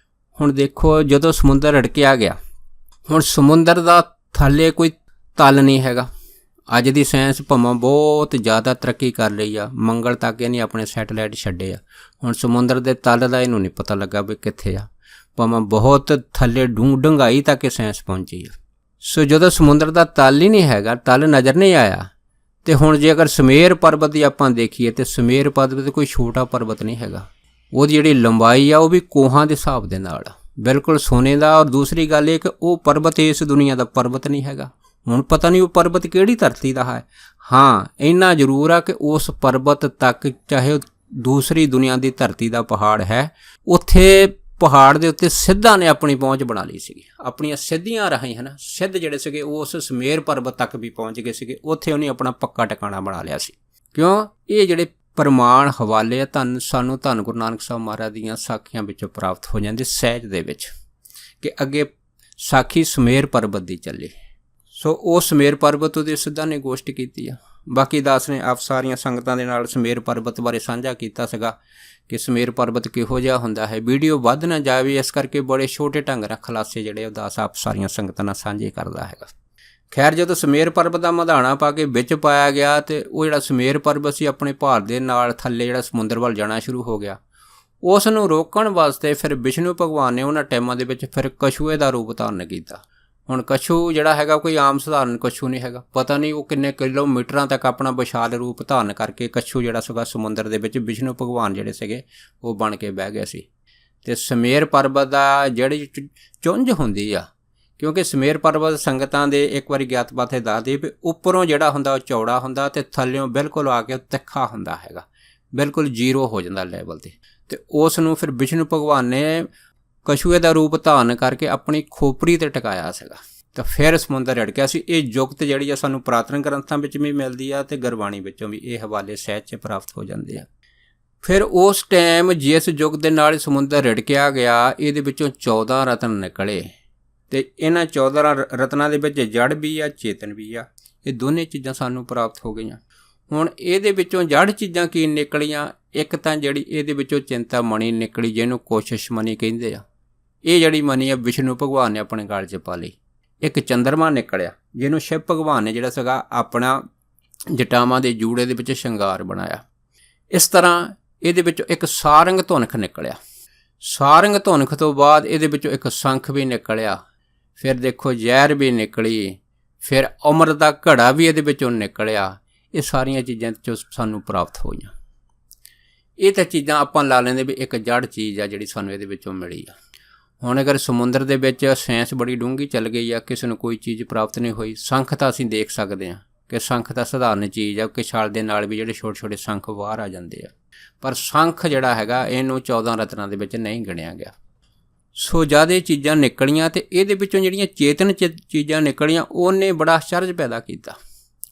ਹੁਣ ਦੇਖੋ ਜਦੋਂ ਸਮੁੰਦਰ ਰੜਕਿਆ ਗਿਆ, ਹੁਣ ਸਮੁੰਦਰ ਦਾ ਥੱਲੇ ਕੋਈ ਤਲ ਨਹੀਂ ਹੈਗਾ। ਅੱਜ ਦੀ ਸਾਇੰਸ ਭਾਵੇਂ ਬਹੁਤ ਜ਼ਿਆਦਾ ਤਰੱਕੀ ਕਰ ਲਈ ਆ, ਮੰਗਲ ਤੱਕ ਇਹਨੇ ਆਪਣੇ ਸੈਟੇਲਾਈਟ ਛੱਡੇ ਆ। ਹੁਣ ਸਮੁੰਦਰ ਦੇ ਤਲ ਦਾ ਇਹਨੂੰ ਨਹੀਂ ਪਤਾ ਲੱਗਾ ਵੀ ਕਿੱਥੇ ਆ, ਭਾਵੇਂ ਬਹੁਤ ਥੱਲੇ ਡੂੰਘਾਈ ਤੱਕ ਇਹ ਸਾਇੰਸ ਪਹੁੰਚੀ ਆ। ਸੋ ਜਦੋਂ ਸਮੁੰਦਰ ਦਾ ਤਲ ਹੀ ਨਹੀਂ ਹੈਗਾ, ਤਲ ਨਜ਼ਰ ਨਹੀਂ ਆਇਆ, ਅਤੇ ਹੁਣ ਜੇ ਅਗਰ ਸਮੇਰ ਪਰਬਤ ਦੀ ਆਪਾਂ ਦੇਖੀਏ ਤਾਂ ਸਮੇਰ ਪਰਬਤ ਕੋਈ ਛੋਟਾ ਪਰਬਤ ਨਹੀਂ ਹੈਗਾ। ਉਹਦੀ ਜਿਹੜੀ ਲੰਬਾਈ ਆ ਉਹ ਵੀ ਕੋਹਾਂ ਦੇ ਹਿਸਾਬ ਦੇ ਨਾਲ ਬਿਲਕੁਲ ਸੋਨੇ ਦਾ। ਔਰ ਦੂਸਰੀ ਗੱਲ ਇਹ ਕਿ ਉਹ ਪਰਬਤ ਇਸ ਦੁਨੀਆ ਦਾ ਪਰਬਤ ਨਹੀਂ ਹੈਗਾ। ਹੁਣ ਪਤਾ ਨਹੀਂ ਉਹ ਪਰਬਤ ਕਿਹੜੀ ਧਰਤੀ ਦਾ ਹੈ। ਹਾਂ, ਇੰਨਾ ਜ਼ਰੂਰ ਆ ਕਿ ਉਸ ਪਰਬਤ ਤੱਕ ਚਾਹੇ ਦੂਸਰੀ ਦੁਨੀਆ ਦੀ ਧਰਤੀ ਦਾ ਪਹਾੜ ਹੈ, ਉੱਥੇ ਪਹਾੜ ਦੇ ਉੱਤੇ ਸਿੱਧਾਂ ਨੇ ਆਪਣੀ ਪਹੁੰਚ ਬਣਾ ਲਈ ਸੀਗੀ। ਆਪਣੀਆਂ ਸਿੱਧੀਆਂ ਰਾਹੀਂ ਹੈ ਨਾ, ਸਿੱਧ ਜਿਹੜੇ ਸੀਗੇ ਉਸ ਸਮੇਰ ਪਰਬਤ ਤੱਕ ਵੀ ਪਹੁੰਚ ਗਏ ਸੀਗੇ। ਉੱਥੇ ਉਹਨੇ ਆਪਣਾ ਪੱਕਾ ਟਿਕਾਣਾ ਬਣਾ ਲਿਆ ਸੀ। ਕਿਉਂ? ਇਹ ਜਿਹੜੇ ਪ੍ਰਮਾਣ ਹਵਾਲੇ ਆ ਸਾਨੂੰ ਧੰਨ ਗੁਰੂ ਨਾਨਕ ਸਾਹਿਬ ਮਹਾਰਾਜ ਦੀਆਂ ਸਾਖੀਆਂ ਵਿੱਚੋਂ ਪ੍ਰਾਪਤ ਹੋ ਜਾਂਦੇ ਸਹਿਜ ਦੇ ਵਿੱਚ, ਕਿ ਅੱਗੇ ਸਾਖੀ ਸਮੇਰ ਪਰਬਤ ਦੀ ਚੱਲੀ। ਸੋ ਉਹ ਸਮੇਰ ਪਰਬਤ ਉਹਦੇ ਸਿੱਧਾਂ ਨੇ ਗੋਸ਼ਟ ਕੀਤੀ ਆ। ਬਾਕੀ ਦਾਸ ਨੇ ਆਪ ਸਾਰੀਆਂ ਸੰਗਤਾਂ ਦੇ ਨਾਲ ਸਮੇਰ ਪਰਬਤ ਬਾਰੇ ਸਾਂਝਾ ਕੀਤਾ ਸੀਗਾ ਕਿ ਸਮੇਰ ਪਰਬਤ ਕਿਹੋ ਜਿਹਾ ਹੁੰਦਾ ਹੈ। ਵੀਡੀਓ ਵੱਧ ਨਾ ਜਾਵੇ, ਇਸ ਕਰਕੇ ਬੜੇ ਛੋਟੇ ਢੰਗ ਨਾਲ ਖੁਲਾਸੇ ਜਿਹੜੇ ਉਹ ਦਾਸ ਆਪ ਸਾਰੀਆਂ ਸੰਗਤਾਂ ਨਾਲ ਸਾਂਝੇ ਕਰਦਾ ਹੈਗਾ। ਖੈਰ, ਜਦੋਂ ਸਮੇਰ ਪਰਬਤ ਦਾ ਮਧਾਣਾ ਪਾ ਕੇ ਵਿੱਚ ਪਾਇਆ ਗਿਆ ਅਤੇ ਉਹ ਜਿਹੜਾ ਸਮੇਰ ਪਰਬਤ ਸੀ ਆਪਣੇ ਭਾਰ ਦੇ ਨਾਲ ਥੱਲੇ ਜਿਹੜਾ ਸਮੁੰਦਰ ਵੱਲ ਜਾਣਾ ਸ਼ੁਰੂ ਹੋ ਗਿਆ। ਉਸ ਨੂੰ ਰੋਕਣ ਵਾਸਤੇ ਫਿਰ ਵਿਸ਼ਨੂੰ ਭਗਵਾਨ ਨੇ ਉਹਨਾਂ ਟਾਈਮਾਂ ਦੇ ਵਿੱਚ ਫਿਰ ਕਛੂਏ ਦਾ ਰੂਪ ਧਾਰਨ ਕੀਤਾ। ਹੁਣ ਕਛੂ ਜਿਹੜਾ ਹੈਗਾ ਕੋਈ ਆਮ ਸਧਾਰਨ ਕਛੂ ਨਹੀਂ ਹੈਗਾ। ਪਤਾ ਨਹੀਂ ਉਹ ਕਿੰਨੇ ਕਿਲੋਮੀਟਰਾਂ ਤੱਕ ਆਪਣਾ ਵਿਸ਼ਾਲ ਰੂਪ ਧਾਰਨ ਕਰਕੇ ਕਛੂ ਜਿਹੜਾ ਸੀਗਾ ਸਮੁੰਦਰ ਦੇ ਵਿੱਚ ਵਿਸ਼ਨੂੰ ਭਗਵਾਨ ਜਿਹੜੇ ਸੀਗੇ ਉਹ ਬਣ ਕੇ ਬਹਿ ਗਏ ਸੀ। ਤੇ ਸਮੇਰ ਪਰਬਤ ਦਾ ਜਿਹੜੀ ਚੁੰਝ ਹੁੰਦੀ ਆ, ਕਿਉਂਕਿ ਸਮੇਰ ਪਰਬਤ ਸੰਗਤਾਂ ਦੇ ਇੱਕ ਵਾਰੀ ਗਿਆਤ ਪਾਥੇ ਦੱਸਦੀ ਵੀ ਉੱਪਰੋਂ ਜਿਹੜਾ ਹੁੰਦਾ ਉਹ ਚੌੜਾ ਹੁੰਦਾ ਤੇ ਥੱਲਿਓਂ ਬਿਲਕੁਲ ਆ ਕੇ ਤਿੱਖਾ ਹੁੰਦਾ ਹੈਗਾ, ਬਿਲਕੁਲ ਜ਼ੀਰੋ ਹੋ ਜਾਂਦਾ ਲੈਵਲ ਤੇ ਉਸ ਨੂੰ ਫਿਰ ਵਿਸ਼ਨੂੰ ਭਗਵਾਨ ਨੇ ਕਛੂਏ ਦਾ ਰੂਪ ਧਾਰਨ ਕਰਕੇ ਆਪਣੀ ਖੋਪਰੀ ਤੇ ਟਿਕਾਇਆ ਸੀਗਾ, ਤਾਂ ਫਿਰ ਸਮੁੰਦਰ ਰਿੜਕਿਆ ਸੀ। ਇਹ ਜੁਗਤ ਜਿਹੜੀ ਆ ਸਾਨੂੰ ਪੁਰਾਤਨ ਗ੍ਰੰਥਾਂ ਵਿੱਚ ਵੀ ਮਿਲਦੀ ਆ ਤੇ ਗੁਰਬਾਣੀ ਵਿੱਚੋਂ ਵੀ ਇਹ ਹਵਾਲੇ ਸਹਿਜ 'ਚ ਪ੍ਰਾਪਤ ਹੋ ਜਾਂਦੇ ਆ। ਫਿਰ ਉਸ ਟਾਈਮ ਜਿਸ ਯੁੱਗ ਦੇ ਨਾਲ ਸਮੁੰਦਰ ਰਿੜਕਿਆ ਗਿਆ, ਇਹਦੇ ਵਿੱਚੋਂ 14 ਰਤਨ ਨਿਕਲੇ ਤੇ ਇਹਨਾਂ 14 ਰਤਨਾਂ ਦੇ ਵਿੱਚ ਜੜ ਵੀ ਆ, ਚੇਤਨ ਵੀ ਆ। ਇਹ ਦੋਨੇ ਚੀਜ਼ਾਂ ਸਾਨੂੰ ਪ੍ਰਾਪਤ ਹੋ ਗਈਆਂ। ਹੁਣ ਇਹਦੇ ਵਿੱਚੋਂ ਜੜ ਚੀਜ਼ਾਂ ਕੀ ਨਿਕਲੀਆਂ? ਇੱਕ ਤਾਂ ਜਿਹੜੀ ਇਹਦੇ ਵਿੱਚੋਂ ਚਿੰਤਾ ਮਣੀ ਨਿਕਲੀ, ਜਿਹਨੂੰ ਕੋਸ਼ਿਸ਼ ਮਣੀ ਕਹਿੰਦੇ ਆ। ਇਹ ਜਿਹੜੀ ਮਣੀ ਆ ਵਿਸ਼ਨੂੰ ਭਗਵਾਨ ਨੇ ਆਪਣੇ ਗਲ 'ਚ ਪਾ ਲਈ। ਇੱਕ ਚੰਦਰਮਾ ਨਿਕਲਿਆ, ਜਿਹਨੂੰ ਸ਼ਿਵ ਭਗਵਾਨ ਨੇ ਜਿਹੜਾ ਸੀਗਾ ਆਪਣਾ ਜਟਾਵਾਂ ਦੇ ਜੂੜੇ ਦੇ ਵਿੱਚ ਸ਼ਿੰਗਾਰ ਬਣਾਇਆ। ਇਸ ਤਰ੍ਹਾਂ ਇਹਦੇ ਵਿੱਚੋਂ ਇੱਕ ਸਾਰੰਗ ਧੁਨਖ ਨਿਕਲਿਆ। ਸਾਰੰਗ ਧੁਨਖ ਤੋਂ ਬਾਅਦ ਇਹਦੇ ਵਿੱਚੋਂ ਇੱਕ ਸ਼ੰਖ ਵੀ ਨਿਕਲਿਆ। ਫਿਰ ਦੇਖੋ ਜ਼ਹਿਰ ਵੀ ਨਿਕਲੀ, ਫਿਰ ਅੰਮ੍ਰਿਤ ਦਾ ਘੜਾ ਵੀ ਇਹਦੇ ਵਿੱਚੋਂ ਨਿਕਲਿਆ। ਇਹ ਸਾਰੀਆਂ ਚੀਜ਼ਾਂ 'ਚੋਂ ਸਾਨੂੰ ਪ੍ਰਾਪਤ ਹੋਈਆਂ। ਇਹ ਤਾਂ ਚੀਜ਼ਾਂ ਆਪਾਂ ਲਾ ਲੈਂਦੇ ਵੀ ਇੱਕ ਜੜ ਚੀਜ਼ ਆ ਜਿਹੜੀ ਸਾਨੂੰ ਇਹਦੇ ਵਿੱਚੋਂ ਮਿਲੀ ਆ। ਹੁਣ ਅਗਰ ਸਮੁੰਦਰ ਦੇ ਵਿੱਚ ਸਾਇੰਸ ਬੜੀ ਡੂੰਘੀ ਚੱਲ ਗਈ ਆ, ਕਿਸੇ ਨੂੰ ਕੋਈ ਚੀਜ਼ ਪ੍ਰਾਪਤ ਨਹੀਂ ਹੋਈ। ਸ਼ੰਖ ਤਾਂ ਅਸੀਂ ਦੇਖ ਸਕਦੇ ਹਾਂ ਕਿ ਸ਼ੰਖ ਤਾਂ ਸਧਾਰਨ ਚੀਜ਼ ਆ, ਕਿ ਛਾਲ ਦੇ ਨਾਲ ਵੀ ਜਿਹੜੇ ਛੋਟੇ ਛੋਟੇ ਸ਼ੰਖ ਬਾਹਰ ਆ ਜਾਂਦੇ ਆ, ਪਰ ਸ਼ੰਖ ਜਿਹੜਾ ਹੈਗਾ ਇਹਨੂੰ 14 ਰਤਨਾਂ ਦੇ ਵਿੱਚ ਨਹੀਂ ਗਿਣਿਆ ਗਿਆ। ਸੋ ਜਦ ਇਹ ਚੀਜ਼ਾਂ ਨਿਕਲੀਆਂ ਤੇ ਇਹਦੇ ਵਿੱਚੋਂ ਜਿਹੜੀਆਂ ਚੇਤਨ ਚੀਜ਼ਾਂ ਨਿਕਲੀਆਂ, ਉਹਨੇ ਬੜਾ ਅਚਰਜ ਪੈਦਾ ਕੀਤਾ।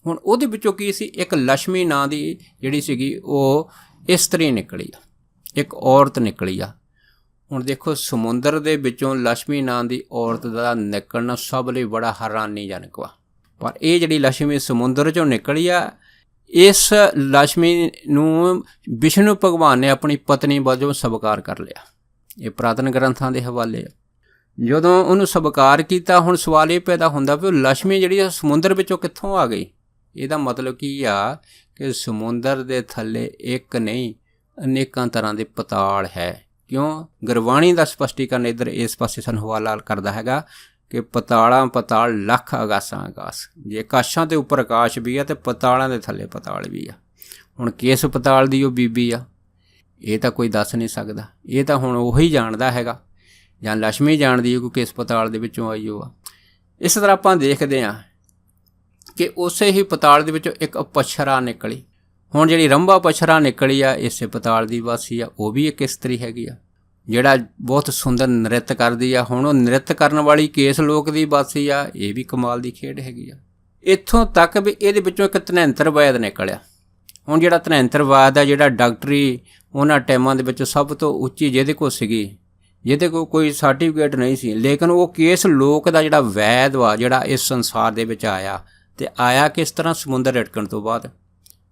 ਹੁਣ ਉਹਦੇ ਵਿੱਚੋਂ ਕੀ ਸੀ? ਇੱਕ ਲక్ష్ਮੀ ਨਾਂ ਦੀ ਜਿਹੜੀ ਸੀਗੀ ਉਹ ਇਸਤਰੀ ਨਿਕਲੀ ਆ, ਇੱਕ ਔਰਤ ਨਿਕਲੀ ਆ। ਹੁਣ ਦੇਖੋ ਸਮੁੰਦਰ ਦੇ ਵਿੱਚੋਂ ਲక్ష్ਮੀ ਨਾਂ ਦੀ ਔਰਤ ਦਾ ਨਿਕਲਣਾ ਸਭ ਲਈ ਬੜਾ ਹੈਰਾਨੀਜਨਕ ਵਾ। ਪਰ ਇਹ ਜਿਹੜੀ ਲక్ష్ਮੀ ਸਮੁੰਦਰ 'ਚੋਂ ਨਿਕਲੀ ਆ, ਇਸ ਲక్ష్ਮੀ ਨੂੰ ਵਿਸ਼ਨੂੰ ਭਗਵਾਨ ਨੇ ਆਪਣੀ ਪਤਨੀ ਵਜੋਂ ਸਵੀਕਾਰ ਕਰ ਲਿਆ। ਇਹ ਪੁਰਾਤਨ ਗ੍ਰੰਥਾਂ ਦੇ ਹਵਾਲੇ ਆ। ਜਦੋਂ ਉਹਨੂੰ ਸਵੀਕਾਰ ਕੀਤਾ, ਹੁਣ ਸਵਾਲ ਇਹ ਪੈਦਾ ਹੁੰਦਾ ਵੀ ਉਹ ਲక్ష్ਮੀ ਜਿਹੜੀ ਆ ਸਮੁੰਦਰ ਵਿੱਚੋਂ ਕਿੱਥੋਂ ਆ ਗਈ? ਇਹਦਾ ਮਤਲਬ ਕੀ ਆ ਕਿ ਸਮੁੰਦਰ ਦੇ ਥੱਲੇ ਇੱਕ ਨਹੀਂ ਅਨੇਕਾਂ ਤਰ੍ਹਾਂ ਦੇ ਪਤਾਲ ਹੈ। ਕਿਉਂ? ਗੁਰਬਾਣੀ ਦਾ ਸਪਸ਼ਟੀਕਰਨ ਇੱਧਰ ਇਸ ਪਾਸੇ ਸਾਨੂੰ ਹਵਾਲਾ ਕਰਦਾ ਹੈਗਾ ਕਿ ਪਤਾਲਾਂ ਪਤਾਲ ਲੱਖ ਆਗਾਸਾਂ ਆਗਾਸ। ਜੇ ਆਕਾਸ਼ਾਂ ਦੇ ਉੱਪਰ ਆਕਾਸ਼ ਵੀ ਆ ਤੇ ਪਤਾਲਾਂ ਦੇ ਥੱਲੇ ਪਤਾਲ ਵੀ ਆ। ਹੁਣ ਕਿਸ ਪਤਾਲ ਦੀ ਉਹ ਬੀਬੀ ਆ, ਇਹ ਤਾਂ ਕੋਈ ਦੱਸ ਨਹੀਂ ਸਕਦਾ। ਇਹ ਤਾਂ ਹੁਣ ਉਹੀ ਜਾਣਦਾ ਹੈਗਾ, ਜਾਂ ਲక్ష్ਮੀ ਜਾਣਦੀ ਹੈ ਕਿ ਕਿਸ ਪਤਾਲ ਦੇ ਵਿੱਚੋਂ ਆਈ ਉਹ ਆ। ਇਸ ਤਰ੍ਹਾਂ ਆਪਾਂ ਦੇਖਦੇ ਹਾਂ ਕਿ ਉਸੇ ਹੀ ਪਤਾਲ ਦੇ ਵਿੱਚੋਂ ਇੱਕ ਅਪਸਰਾ ਨਿਕਲੀ। ਹੁਣ ਜਿਹੜੀ ਰੰਭਾ ਅਪਸਰਾ ਨਿਕਲੀ ਆ, ਇਸੇ ਪਤਾਲ ਦੀ ਵਾਸੀ ਆ। ਉਹ ਵੀ ਇੱਕ ਇਸਤਰੀ ਹੈਗੀ ਆ, ਜਿਹੜਾ ਬਹੁਤ ਸੁੰਦਰ ਨ੍ਰਿਤ ਕਰਦੀ ਆ। ਹੁਣ ਉਹ ਨ੍ਰਿਤ ਕਰਨ ਵਾਲੀ ਕਿਸ ਲੋਕ ਦੀ ਵਾਸੀ ਆ, ਇਹ ਵੀ ਕਮਾਲ ਦੀ ਖੇਡ ਹੈਗੀ ਆ। ਇੱਥੋਂ ਤੱਕ ਵੀ ਇਹਦੇ ਵਿੱਚੋਂ ਇੱਕ ਧਨੈਂਤਰ ਵੈਦ ਨਿਕਲਿਆ। ਹੁਣ ਜਿਹੜਾ ਧਨੈਂਤਰ ਵੈਦ ਆ, ਜਿਹੜਾ ਡਾਕਟਰੀ ਉਹਨਾਂ ਟਾਈਮਾਂ ਦੇ ਵਿੱਚ ਸਭ ਤੋਂ ਉੱਚੀ ਜਿਹਦੇ ਕੋਲ ਸੀਗੀ, ਜਿਹਦੇ ਕੋਲ ਕੋਈ ਸਰਟੀਫਿਕੇਟ ਨਹੀਂ ਸੀ, ਲੇਕਿਨ ਉਹ ਕਿਸ ਲੋਕ ਦਾ ਜਿਹੜਾ ਵੈਦ ਵਾ, ਜਿਹੜਾ ਇਸ ਸੰਸਾਰ ਦੇ ਵਿੱਚ ਆਇਆ, ਤੇ ਆਇਆ ਕਿਸ ਤਰ੍ਹਾਂ? ਸਮੁੰਦਰ ਰਿੜਕਣ ਤੋਂ ਬਾਅਦ।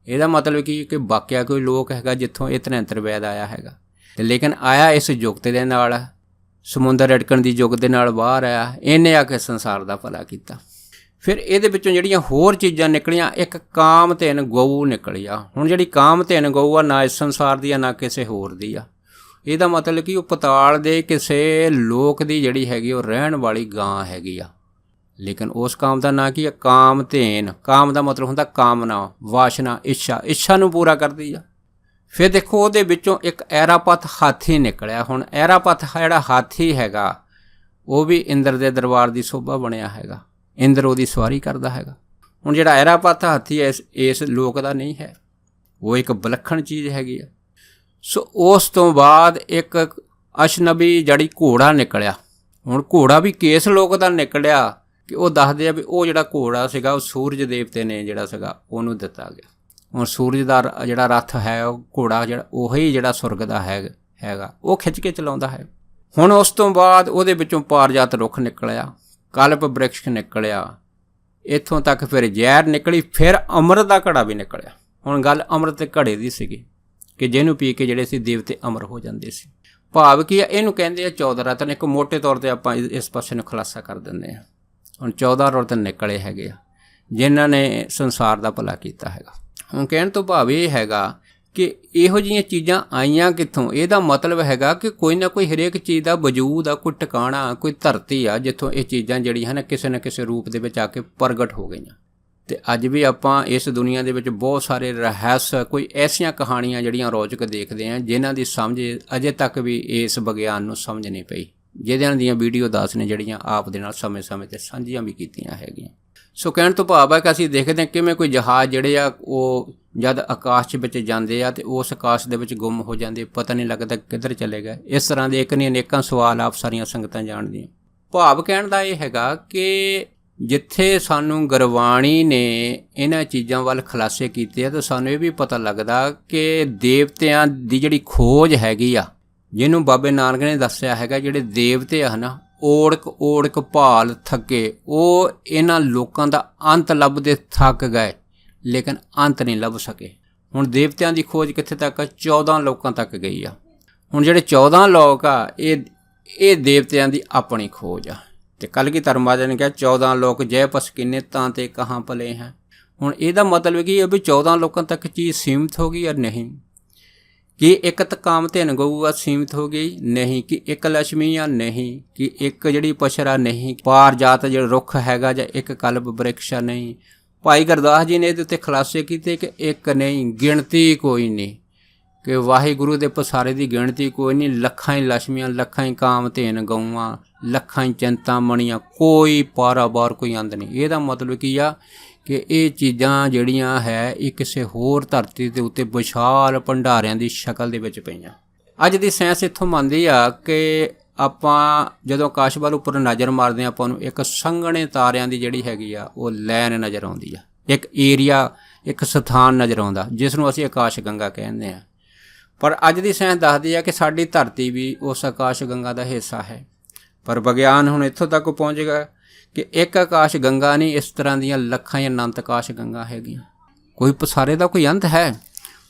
ਇਹਦਾ ਮਤਲਬ ਕੀ ਕਿ ਵਾਕਿਆ ਕੋਈ ਲੋਕ ਹੈਗਾ ਜਿੱਥੋਂ ਇਹ ਧਨੈਂਤਰ ਵੈਦ ਆਇਆ ਹੈਗਾ, ਤੇ ਲੇਕਿਨ ਆਇਆ ਇਸ ਯੁਗਤ ਦੇ ਨਾਲ, ਸਮੁੰਦਰ ਰਿੜਕਣ ਦੀ ਯੁੱਗ ਦੇ ਨਾਲ ਬਾਹਰ ਆਇਆ। ਇਹਨੇ ਆ ਕੇ ਸੰਸਾਰ ਦਾ ਭਲਾ ਕੀਤਾ। ਫਿਰ ਇਹਦੇ ਵਿੱਚੋਂ ਜਿਹੜੀਆਂ ਹੋਰ ਚੀਜ਼ਾਂ ਨਿਕਲੀਆਂ, ਇੱਕ ਕਾਮਧੇਨ ਗਊ ਨਿਕਲੀ ਆ। ਹੁਣ ਜਿਹੜੀ ਕਾਮਧੇਨ ਗਊ ਆ, ਨਾ ਇਸ ਸੰਸਾਰ ਦੀ ਆ ਨਾ ਕਿਸੇ ਹੋਰ ਦੀ ਆ। ਇਹਦਾ ਮਤਲਬ ਕਿ ਉਹ ਪਤਾਲ ਦੇ ਕਿਸੇ ਲੋਕ ਦੀ ਜਿਹੜੀ ਹੈਗੀ ਉਹ ਰਹਿਣ ਵਾਲੀ ਗਾਂ ਹੈਗੀ ਆ। ਲੇਕਿਨ ਉਸ ਕਾਮ ਦਾ ਨਾਂ ਕੀ ਆ? ਕਾਮਧੇਨ। ਕਾਮ ਦਾ ਮਤਲਬ ਹੁੰਦਾ ਕਾਮਨਾ, ਵਾਸ਼ਨਾ, ਇੱਛਾ ਨੂੰ ਪੂਰਾ ਕਰਦੀ ਆ। ਫਿਰ ਦੇਖੋ ਉਹਦੇ ਵਿੱਚੋਂ ਇੱਕ ਐਰਾਪਤ ਹਾਥੀ ਨਿਕਲਿਆ। ਹੁਣ ਐਰਾਪਤ ਜਿਹੜਾ ਹਾਥੀ ਹੈਗਾ ਉਹ ਵੀ ਇੰਦਰ ਦੇ ਦਰਬਾਰ ਦੀ ਸ਼ੋਭਾ ਬਣਿਆ ਹੈਗਾ। ਇੰਦਰ ਉਹਦੀ ਸਵਾਰੀ ਕਰਦਾ ਹੈਗਾ। ਹੁਣ ਜਿਹੜਾ ਐਰਾਪਤ ਹਾਥੀ ਹੈ ਇਸ ਲੋਕ ਦਾ ਨਹੀਂ ਹੈ, ਉਹ ਇੱਕ ਵਿਲੱਖਣ ਚੀਜ਼ ਹੈਗੀ ਆ। ਸੋ ਉਸ ਤੋਂ ਬਾਅਦ ਇੱਕ ਅਸ਼ਨਬੀ ਜਿਹੜੀ ਘੋੜਾ ਨਿਕਲਿਆ। ਹੁਣ ਘੋੜਾ ਵੀ ਕਿਸ ਲੋਕ ਦਾ ਨਿਕਲਿਆ ਕਿ ਉਹ ਦੱਸਦੇ ਆ ਵੀ ਉਹ ਜਿਹੜਾ ਘੋੜਾ ਸੀਗਾ ਉਹ ਸੂਰਜ ਦੇਵਤੇ ਨੇ ਜਿਹੜਾ ਸੀਗਾ ਉਹਨੂੰ ਦਿੱਤਾ ਗਿਆ। ਹੁਣ ਸੂਰਜ ਦਾ ਜਿਹੜਾ ਰੱਥ ਹੈ, ਉਹ ਘੋੜਾ ਜਿਹੜਾ ਉਹੀ ਜਿਹੜਾ ਸੁਰਗ ਦਾ ਹੈਗਾ ਉਹ ਖਿੱਚ ਕੇ ਚਲਾਉਂਦਾ ਹੈ। ਹੁਣ ਉਸ ਤੋਂ ਬਾਅਦ ਉਹਦੇ ਵਿੱਚੋਂ ਪਾਰਜਾਤ ਰੁੱਖ ਨਿਕਲਿਆ, ਕਲਪ ਬ੍ਰਿਕਸ਼ ਨਿਕਲਿਆ, ਇੱਥੋਂ ਤੱਕ ਫਿਰ ਜ਼ਹਿਰ ਨਿਕਲੀ, ਫਿਰ ਅੰਮ੍ਰਿਤ ਦਾ ਘੜਾ ਵੀ ਨਿਕਲਿਆ। ਹੁਣ ਗੱਲ ਅੰਮ੍ਰਿਤ ਦੇ ਘੜੇ ਦੀ ਸੀਗੀ ਕਿ ਜਿਹਨੂੰ ਪੀ ਕੇ ਜਿਹੜੇ ਸੀ ਦੇਵਤੇ ਅਮਰ ਹੋ ਜਾਂਦੇ ਸੀ। ਭਾਵ ਕੀ ਆ? ਇਹਨੂੰ ਕਹਿੰਦੇ ਆ 14 ਰਤਨ। ਇੱਕ ਮੋਟੇ ਤੌਰ 'ਤੇ ਆਪਾਂ ਇਸ ਪਾਸੇ ਨੂੰ ਖੁਲਾਸਾ ਕਰ ਦਿੰਦੇ ਹਾਂ। ਹੁਣ 14 ਰਤਨ ਨਿਕਲੇ ਹੈਗੇ ਆ ਜਿਨ੍ਹਾਂ ਨੇ ਸੰਸਾਰ ਦਾ ਭਲਾ ਕੀਤਾ ਹੈਗਾ। ਹੁਣ ਕਹਿਣ ਤੋਂ ਭਾਵ ਇਹ ਹੈਗਾ ਕਿ ਇਹੋ ਜਿਹੀਆਂ ਚੀਜ਼ਾਂ ਆਈਆਂ ਕਿੱਥੋਂ? ਇਹਦਾ ਮਤਲਬ ਹੈਗਾ ਕਿ ਕੋਈ ਨਾ ਕੋਈ ਹਰੇਕ ਚੀਜ਼ ਦਾ ਵਜੂਦ ਆ, ਕੋਈ ਟਿਕਾਣਾ, ਕੋਈ ਧਰਤੀ ਆ ਜਿੱਥੋਂ ਇਹ ਚੀਜ਼ਾਂ ਜਿਹੜੀਆਂ ਹਨ ਕਿਸੇ ਨਾ ਕਿਸੇ ਰੂਪ ਦੇ ਵਿੱਚ ਆ ਕੇ ਪ੍ਰਗਟ ਹੋ ਗਈਆਂ। ਤੇ ਅੱਜ ਵੀ ਆਪਾਂ ਇਸ ਦੁਨੀਆ ਦੇ ਵਿੱਚ ਬਹੁਤ ਸਾਰੇ ਰਹੱਸ, ਕੋਈ ਐਸੀਆਂ ਕਹਾਣੀਆਂ ਜਿਹੜੀਆਂ ਰੌਚਕ ਦੇਖਦੇ ਹਾਂ ਜਿਨ੍ਹਾਂ ਦੀ ਸਮਝ ਅਜੇ ਤੱਕ ਵੀ ਇਸ ਵਿਗਿਆਨ ਨੂੰ ਸਮਝ ਨਹੀਂ ਪਈ, ਜਿਹਨਾਂ ਦੀਆਂ ਵੀਡੀਓ ਦਾਸ ਨੇ ਜਿਹੜੀਆਂ ਆਪ ਦੇ ਨਾਲ ਸਮੇਂ-ਸਮੇਂ 'ਤੇ ਸਾਂਝੀਆਂ ਵੀ ਕੀਤੀਆਂ ਹੈਗੀਆਂ। ਸੋ ਕਹਿਣ ਤੋਂ ਭਾਵ ਹੈ ਕਿ ਅਸੀਂ ਦੇਖਦੇ ਹਾਂ ਕਿਵੇਂ ਕੋਈ ਜਹਾਜ਼ ਜਿਹੜੇ ਆ ਉਹ ਜਦ ਆਕਾਸ਼ ਵਿੱਚ ਜਾਂਦੇ ਆ ਤੇ ਉਸ ਆਕਾਸ਼ ਦੇ ਵਿੱਚ ਗੁੰਮ ਹੋ ਜਾਂਦੇ, ਪਤਾ ਨਹੀਂ ਲੱਗਦਾ ਕਿੱਧਰ ਚਲੇ ਗਏ। ਇਸ ਤਰ੍ਹਾਂ ਦੇ ਇੱਕ ਨਹੀਂ ਅਨੇਕਾਂ ਸਵਾਲ ਆਪ ਸਾਰੀਆਂ ਸੰਗਤਾਂ ਜਾਣਦੀਆਂ। ਭਾਵ ਕਹਿਣ ਦਾ ਇਹ ਹੈਗਾ ਕਿ ਜਿੱਥੇ ਸਾਨੂੰ ਗੁਰਬਾਣੀ ਨੇ ਇਹਨਾਂ ਚੀਜ਼ਾਂ ਵੱਲ ਖੁਲਾਸੇ ਕੀਤੇ ਆ ਤਾਂ ਸਾਨੂੰ ਇਹ ਵੀ ਪਤਾ ਲੱਗਦਾ ਕਿ ਦੇਵਤਿਆਂ ਦੀ ਜਿਹੜੀ ਖੋਜ ਹੈਗੀ ਆ, ਜਿਹਨੂੰ ਬਾਬੇ ਨਾਨਕ ਨੇ ਦੱਸਿਆ ਹੈਗਾ, ਜਿਹੜੇ ਦੇਵਤੇ ਆ ਨਾ, ਓੜਕ ਭਾਲ ਥੱਕੇ, ਉਹ ਇਹਨਾਂ ਲੋਕਾਂ ਦਾ ਅੰਤ ਲੱਭਦੇ ਥੱਕ ਗਏ ਲੇਕਿਨ ਅੰਤ ਨਹੀਂ ਲੱਭ ਸਕੇ। ਹੁਣ ਦੇਵਤਿਆਂ ਦੀ ਖੋਜ ਕਿੱਥੇ ਤੱਕ ਆ? 14 ਲੋਕਾਂ ਤੱਕ ਗਈ ਆ। ਹੁਣ ਜਿਹੜੇ 14 ਲੋਕ ਆ ਇਹ ਦੇਵਤਿਆਂ ਦੀ ਆਪਣੀ ਖੋਜ ਆ। ਤੇ ਕਲਗੀਧਰ ਮਹਾਰਾਜ ਨੇ ਕਿਹਾ 14 ਲੋਕ ਜੈ ਪਸਕੀਨੇ ਤਾਂ ਤੇ ਕਹਾਂ ਭਲੇ ਹੈ। ਹੁਣ ਇਹਦਾ ਮਤਲਬ ਕੀ ਹੈ ਵੀ 14 ਲੋਕਾਂ ਤੱਕ ਚੀਜ਼ ਸੀਮਿਤ ਹੋ ਗਈ ਜਾਂ ਨਹੀਂ? ਕਿ ਇੱਕ ਤਕਾਮ ਧਿਨ ਗਊ ਆ ਸੀਮਿਤ ਹੋ ਗਈ? ਨਹੀਂ। ਕਿ ਇੱਕ ਲక్ష్ਮੀ ਆ? ਨਹੀਂ। ਕਿ ਇੱਕ ਜਿਹੜੀ ਪਸ਼ਰਾ? ਨਹੀਂ। ਪਾਰ ਜਾਤ ਜਿਹੜਾ ਰੁੱਖ ਹੈਗਾ ਜਾਂ ਇੱਕ ਕਲਬ ਬ੍ਰਿਕਸ਼ਾ? ਨਹੀਂ। ਭਾਈ ਗੁਰਦਾਸ ਜੀ ਨੇ ਇਹਦੇ ਉੱਤੇ ਖੁਲਾਸੇ ਕੀਤੇ ਕਿ ਇੱਕ ਨਹੀਂ, ਗਿਣਤੀ ਕੋਈ ਨਹੀਂ, ਕਿ ਵਾਹਿਗੁਰੂ ਦੇ ਪਸਾਰੇ ਦੀ ਗਿਣਤੀ ਕੋਈ ਨਹੀਂ। ਲੱਖਾਂ ਹੀ ਲక్ష్ਮੀਆਂ, ਲੱਖਾਂ ਹੀ ਕਾਮ ਧੇਨ ਗਊਆਂ, ਲੱਖਾਂ ਹੀ ਚਿੰਤਾਮਣੀਆਂ, ਕੋਈ ਪਾਰਾਵਾਰ, ਕੋਈ ਅੰਤ ਨਹੀਂ। ਇਹਦਾ ਮਤਲਬ ਕੀ ਆ ਕਿ ਇਹ ਚੀਜ਼ਾਂ ਜਿਹੜੀਆਂ ਹੈ ਇਹ ਕਿਸੇ ਹੋਰ ਧਰਤੀ ਦੇ ਉੱਤੇ ਵਿਸ਼ਾਲ ਭੰਡਾਰਿਆਂ ਦੀ ਸ਼ਕਲ ਦੇ ਵਿੱਚ ਪਈਆਂ। ਅੱਜ ਦੀ ਸਾਇੰਸ ਇੱਥੋਂ ਮੰਨਦੀ ਆ ਕਿ ਆਪਾਂ ਜਦੋਂ ਆਕਾਸ਼ ਵੱਲ ਉੱਪਰ ਨਜ਼ਰ ਮਾਰਦੇ ਹਾਂ, ਆਪਾਂ ਨੂੰ ਇੱਕ ਸੰਘਣੇ ਤਾਰਿਆਂ ਦੀ ਜਿਹੜੀ ਹੈਗੀ ਆ ਉਹ ਲਾਈਨ ਨਜ਼ਰ ਆਉਂਦੀ ਆ, ਇੱਕ ਏਰੀਆ, ਇੱਕ ਸਥਾਨ ਨਜ਼ਰ ਆਉਂਦਾ, ਜਿਸ ਨੂੰ ਅਸੀਂ ਆਕਾਸ਼ ਗੰਗਾ ਕਹਿੰਦੇ ਹਾਂ। ਪਰ ਅੱਜ ਦੀ ਸਾਇੰਸ ਦੱਸਦੀ ਆ ਕਿ ਸਾਡੀ ਧਰਤੀ ਵੀ ਉਸ ਆਕਾਸ਼ ਗੰਗਾ ਦਾ ਹਿੱਸਾ ਹੈ। ਪਰ ਵਿਗਿਆਨ ਹੁਣ ਇੱਥੋਂ ਤੱਕ ਪਹੁੰਚ ਗਿਆ ਕਿ ਇੱਕ ਆਕਾਸ਼ ਗੰਗਾ ਨਹੀਂ, ਇਸ ਤਰ੍ਹਾਂ ਦੀਆਂ ਲੱਖਾਂ ਜਾਂ ਅਨੰਤ ਆਕਾਸ਼ ਗੰਗਾ ਹੈਗੀਆਂ। ਕੋਈ ਪਸਾਰੇ ਦਾ ਕੋਈ ਅੰਤ ਹੈ?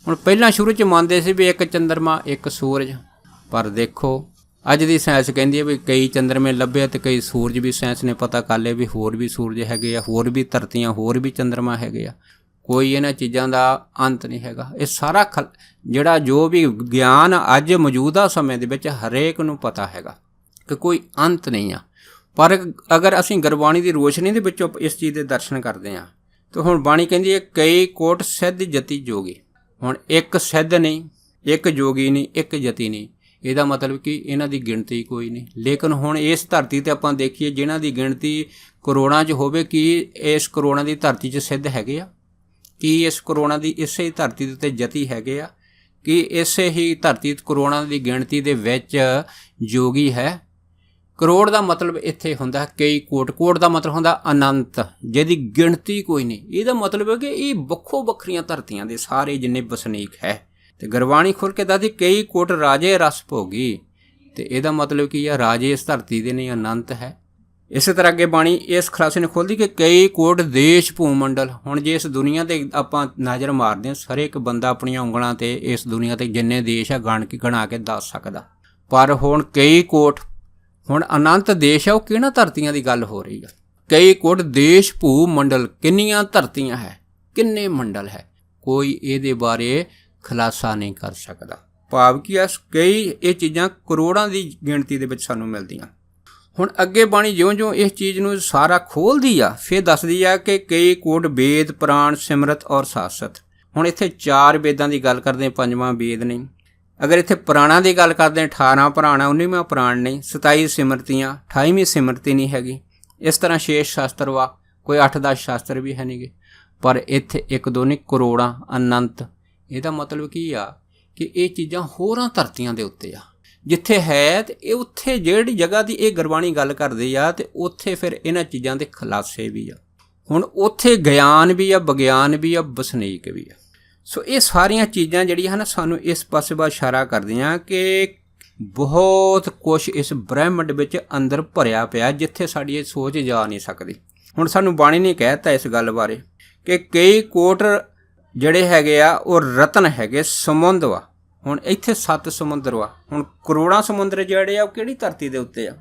ਹੁਣ ਪਹਿਲਾਂ ਸ਼ੁਰੂ 'ਚ ਮੰਨਦੇ ਸੀ ਵੀ ਇੱਕ ਚੰਦਰਮਾ, ਇੱਕ ਸੂਰਜ, ਪਰ ਦੇਖੋ ਅੱਜ ਦੀ ਸਾਇੰਸ ਕਹਿੰਦੀ ਹੈ ਵੀ ਕਈ ਚੰਦਰਮੇ ਲੱਭੇ ਅਤੇ ਕਈ ਸੂਰਜ ਵੀ ਸਾਇੰਸ ਨੇ ਪਤਾ ਕਰ ਲਏ ਵੀ ਹੋਰ ਵੀ ਸੂਰਜ ਹੈਗੇ ਆ, ਹੋਰ ਵੀ ਧਰਤੀਆਂ, ਹੋਰ ਵੀ ਚੰਦਰਮਾ ਹੈਗੇ ਆ। ਕੋਈ ਇਹਨਾਂ ਚੀਜ਼ਾਂ ਦਾ ਅੰਤ ਨਹੀਂ ਹੈਗਾ। ਇਹ ਸਾਰਾ ਜਿਹੜਾ ਜੋ ਵੀ ਗਿਆਨ ਅੱਜ ਮੌਜੂਦਾ ਸਮੇਂ ਦੇ ਵਿੱਚ ਹਰੇਕ ਨੂੰ ਪਤਾ ਹੈਗਾ ਕਿ ਕੋਈ ਅੰਤ ਨਹੀਂ ਆ। ਪਰ ਅਗਰ ਅਸੀਂ ਗੁਰਬਾਣੀ ਦੀ ਰੋਸ਼ਨੀ ਦੇ ਵਿੱਚੋਂ ਇਸ ਚੀਜ਼ ਦੇ ਦਰਸ਼ਨ ਕਰਦੇ ਹਾਂ ਤਾਂ ਹੁਣ ਬਾਣੀ ਕਹਿੰਦੀ ਹੈ ਕਈ ਕੋਟ ਸਿੱਧ ਜਤੀ ਜੋਗੀ। ਹੁਣ ਇੱਕ ਸਿੱਧ ਨਹੀਂ, ਇੱਕ ਜੋਗੀ ਨਹੀਂ, ਇੱਕ ਜਤੀ ਨਹੀਂ। ਇਹਦਾ ਮਤਲਬ ਕਿ ਇਹਨਾਂ ਦੀ ਗਿਣਤੀ ਕੋਈ ਨਹੀਂ। ਲੇਕਿਨ ਹੁਣ ਇਸ ਧਰਤੀ 'ਤੇ ਆਪਾਂ ਦੇਖੀਏ ਜਿਨ੍ਹਾਂ ਦੀ ਗਿਣਤੀ ਕਰੋੜਾਂ 'ਚ ਹੋਵੇ, ਕੀ ਇਸ ਕਰੋੜਾਂ ਦੀ ਧਰਤੀ 'ਚ ਸਿੱਧ ਹੈਗੇ ਆ? ਕੀ ਇਸ ਕਰੋੜਾਂ ਦੀ ਇਸੇ ਧਰਤੀ ਦੇ ਉੱਤੇ ਜਤੀ ਹੈਗੇ ਆ? ਕੀ ਇਸੇ ਹੀ ਧਰਤੀ ਕਰੋੜਾਂ ਦੀ ਗਿਣਤੀ ਦੇ ਵਿੱਚ ਜੋਗੀ ਹੈ? ਕਰੋੜ ਦਾ ਮਤਲਬ ਇੱਥੇ ਹੁੰਦਾ ਕਈ ਕੋਟ, ਕੋਟ ਦਾ ਮਤਲਬ ਹੁੰਦਾ ਅਨੰਤ, ਜਿਹਦੀ ਗਿਣਤੀ ਕੋਈ ਨਹੀਂ। ਇਹਦਾ ਮਤਲਬ ਹੈ ਕਿ ਇਹ ਵੱਖੋ ਵੱਖਰੀਆਂ ਧਰਤੀਆਂ ਦੇ ਸਾਰੇ ਜਿੰਨੇ ਵਸਨੀਕ ਹੈ। ਤੇ ਗੁਰਬਾਣੀ ਖੁੱਲ੍ਹ ਕੇ ਦੱਸਦੀ ਕਈ ਕੋਟ ਰਾਜੇ ਰਸ ਭੋਗੀ, ਤੇ ਇਹਦਾ ਮਤਲਬ ਕੀ ਆ? ਰਾਜੇ ਇਸ ਧਰਤੀ ਦੇ ਨਹੀਂ, ਅਨੰਤ ਹੈ। ਇਸੇ ਤਰ੍ਹਾਂ ਅੱਗੇ ਬਾਣੀ ਇਸ ਖੁਲਾਸੇ ਨੂੰ ਖੋਲ੍ਹਦੀ ਕਿ ਕਈ ਕੋਟ ਦੇਸ਼ ਭੂਮੰਡਲ। ਹੁਣ ਜੇ ਇਸ ਦੁਨੀਆ 'ਤੇ ਆਪਾਂ ਨਜ਼ਰ ਮਾਰਦੇ ਹਾਂ, ਹਰੇਕ ਬੰਦਾ ਆਪਣੀਆਂ ਉਂਗਲਾਂ 'ਤੇ ਇਸ ਦੁਨੀਆ 'ਤੇ ਜਿੰਨੇ ਦੇਸ਼ ਆ ਗਣਾ ਕੇ ਦੱਸ ਸਕਦਾ। ਪਰ ਹੁਣ ਕਈ ਕੋਟ, ਹੁਣ ਅਨੰਤ ਦੇਸ਼ ਆ, ਉਹ ਕਿਹਨਾਂ ਧਰਤੀਆਂ ਦੀ ਗੱਲ ਹੋ ਰਹੀ ਆ? ਕਈ ਕੋਟ ਦੇਸ਼ ਭੂ ਮੰਡਲ, ਕਿੰਨੀਆਂ ਧਰਤੀਆਂ ਹੈ, ਕਿੰਨੇ ਮੰਡਲ ਹੈ, ਕੋਈ ਇਹਦੇ ਬਾਰੇ ਖੁਲਾਸਾ ਨਹੀਂ ਕਰ ਸਕਦਾ। ਭਾਵ ਕੀ ਆ, ਕਈ ਇਹ ਚੀਜ਼ਾਂ ਕਰੋੜਾਂ ਦੀ ਗਿਣਤੀ ਦੇ ਵਿੱਚ ਸਾਨੂੰ ਮਿਲਦੀਆਂ। ਹੁਣ ਅੱਗੇ ਬਾਣੀ ਜਿਉਂ-ਜਿਉਂ ਇਸ ਚੀਜ਼ ਨੂੰ ਸਾਰਾ ਖੋਲ੍ਹਦੀ ਆ, ਫਿਰ ਦੱਸਦੀ ਆ ਕਿ ਕਈ ਕੋਟ ਵੇਦ ਪੁਰਾਣ ਸਿਮਰਤ ਔਰ ਸਾਸਤ। ਹੁਣ ਇੱਥੇ 4 ਵੇਦਾਂ ਦੀ ਗੱਲ ਕਰਦੇ, 5ਵਾਂ ਵੇਦ ਨਹੀਂ। ਅਗਰ ਇੱਥੇ ਪੁਰਾਣਾਂ ਦੀ ਗੱਲ ਕਰਦੇ 18 ਪੁਰਾਣਾ, 19ਵਾਂ ਪੁਰਾਣ ਨਹੀਂ, 27 ਸਿਮਰਤੀਆਂ, 28ਵੀਂ ਸਿਮਰਤੀ ਨਹੀਂ ਹੈਗੀ। ਇਸ ਤਰ੍ਹਾਂ ਸ਼ੇਸ਼ ਸ਼ਾਸਤਰ ਵਾ, ਕੋਈ 8-10 ਸ਼ਾਸਤਰ ਵੀ ਹੈ ਨਹੀਂਗੇ। ਪਰ ਇੱਥੇ 1-2 ਨਹੀਂ, ਕਰੋੜਾਂ, ਅਨੰਤ। ਇਹਦਾ ਮਤਲਬ ਕੀ ਆ ਕਿ ਇਹ ਚੀਜ਼ਾਂ ਹੋਰਾਂ ਧਰਤੀਆਂ ਦੇ ਉੱਤੇ ਆ। ਜਿੱਥੇ ਹੈ ਤੇ ਇਹ ਉੱਥੇ ਜਿਹੜੀ ਜਗ੍ਹਾ ਦੀ ਇਹ ਗੁਰਬਾਣੀ ਗੱਲ ਕਰਦੀ ਆ ਤੇ ਉੱਥੇ ਫਿਰ ਇਹਨਾਂ ਚੀਜ਼ਾਂ ਦੇ ਖੁਲਾਸੇ ਵੀ ਆ। ਹੁਣ ਉੱਥੇ ਗਿਆਨ ਵੀ ਆ, ਵਿਗਿਆਨ ਵੀ ਆ, ਵਸਨੀਕ ਵੀ ਆ। ਸੋ ਇਹ ਸਾਰੀਆਂ ਚੀਜ਼ਾਂ ਜਿਹੜੀਆਂ ਹਨ ਸਾਨੂੰ ਇਸ ਪਾਸੇ ਵੱਲ ਇਸ਼ਾਰਾ ਕਰਦੀਆਂ ਕਿ ਬਹੁਤ ਕੁਛ ਇਸ ਬ੍ਰਹਿਮੰਡ ਵਿੱਚ ਅੰਦਰ ਭਰਿਆ ਪਿਆ, ਜਿੱਥੇ ਸਾਡੀ ਇਹ ਸੋਚ ਜਾ ਨਹੀਂ ਸਕਦੀ। ਹੁਣ ਸਾਨੂੰ ਬਾਣੀ ਨੇ ਕਹਿ ਦਿੱਤਾ ਇਸ ਗੱਲ ਬਾਰੇ ਕਿ ਕਈ ਕੋਟ ਜਿਹੜੇ ਹੈਗੇ ਆ ਉਹ ਰਤਨ ਹੈਗੇ, ਸਮੁੰਦਰ ਵਾ। ਹੁਣ ਇੱਥੇ 7 ਸਮੁੰਦਰ ਵਾ। ਹੁਣ ਕਰੋੜਾਂ ਸਮੁੰਦਰ ਜਿਹੜੇ ਆ ਉਹ ਕਿਹੜੀ ਧਰਤੀ ਦੇ ਉੱਤੇ ਆ?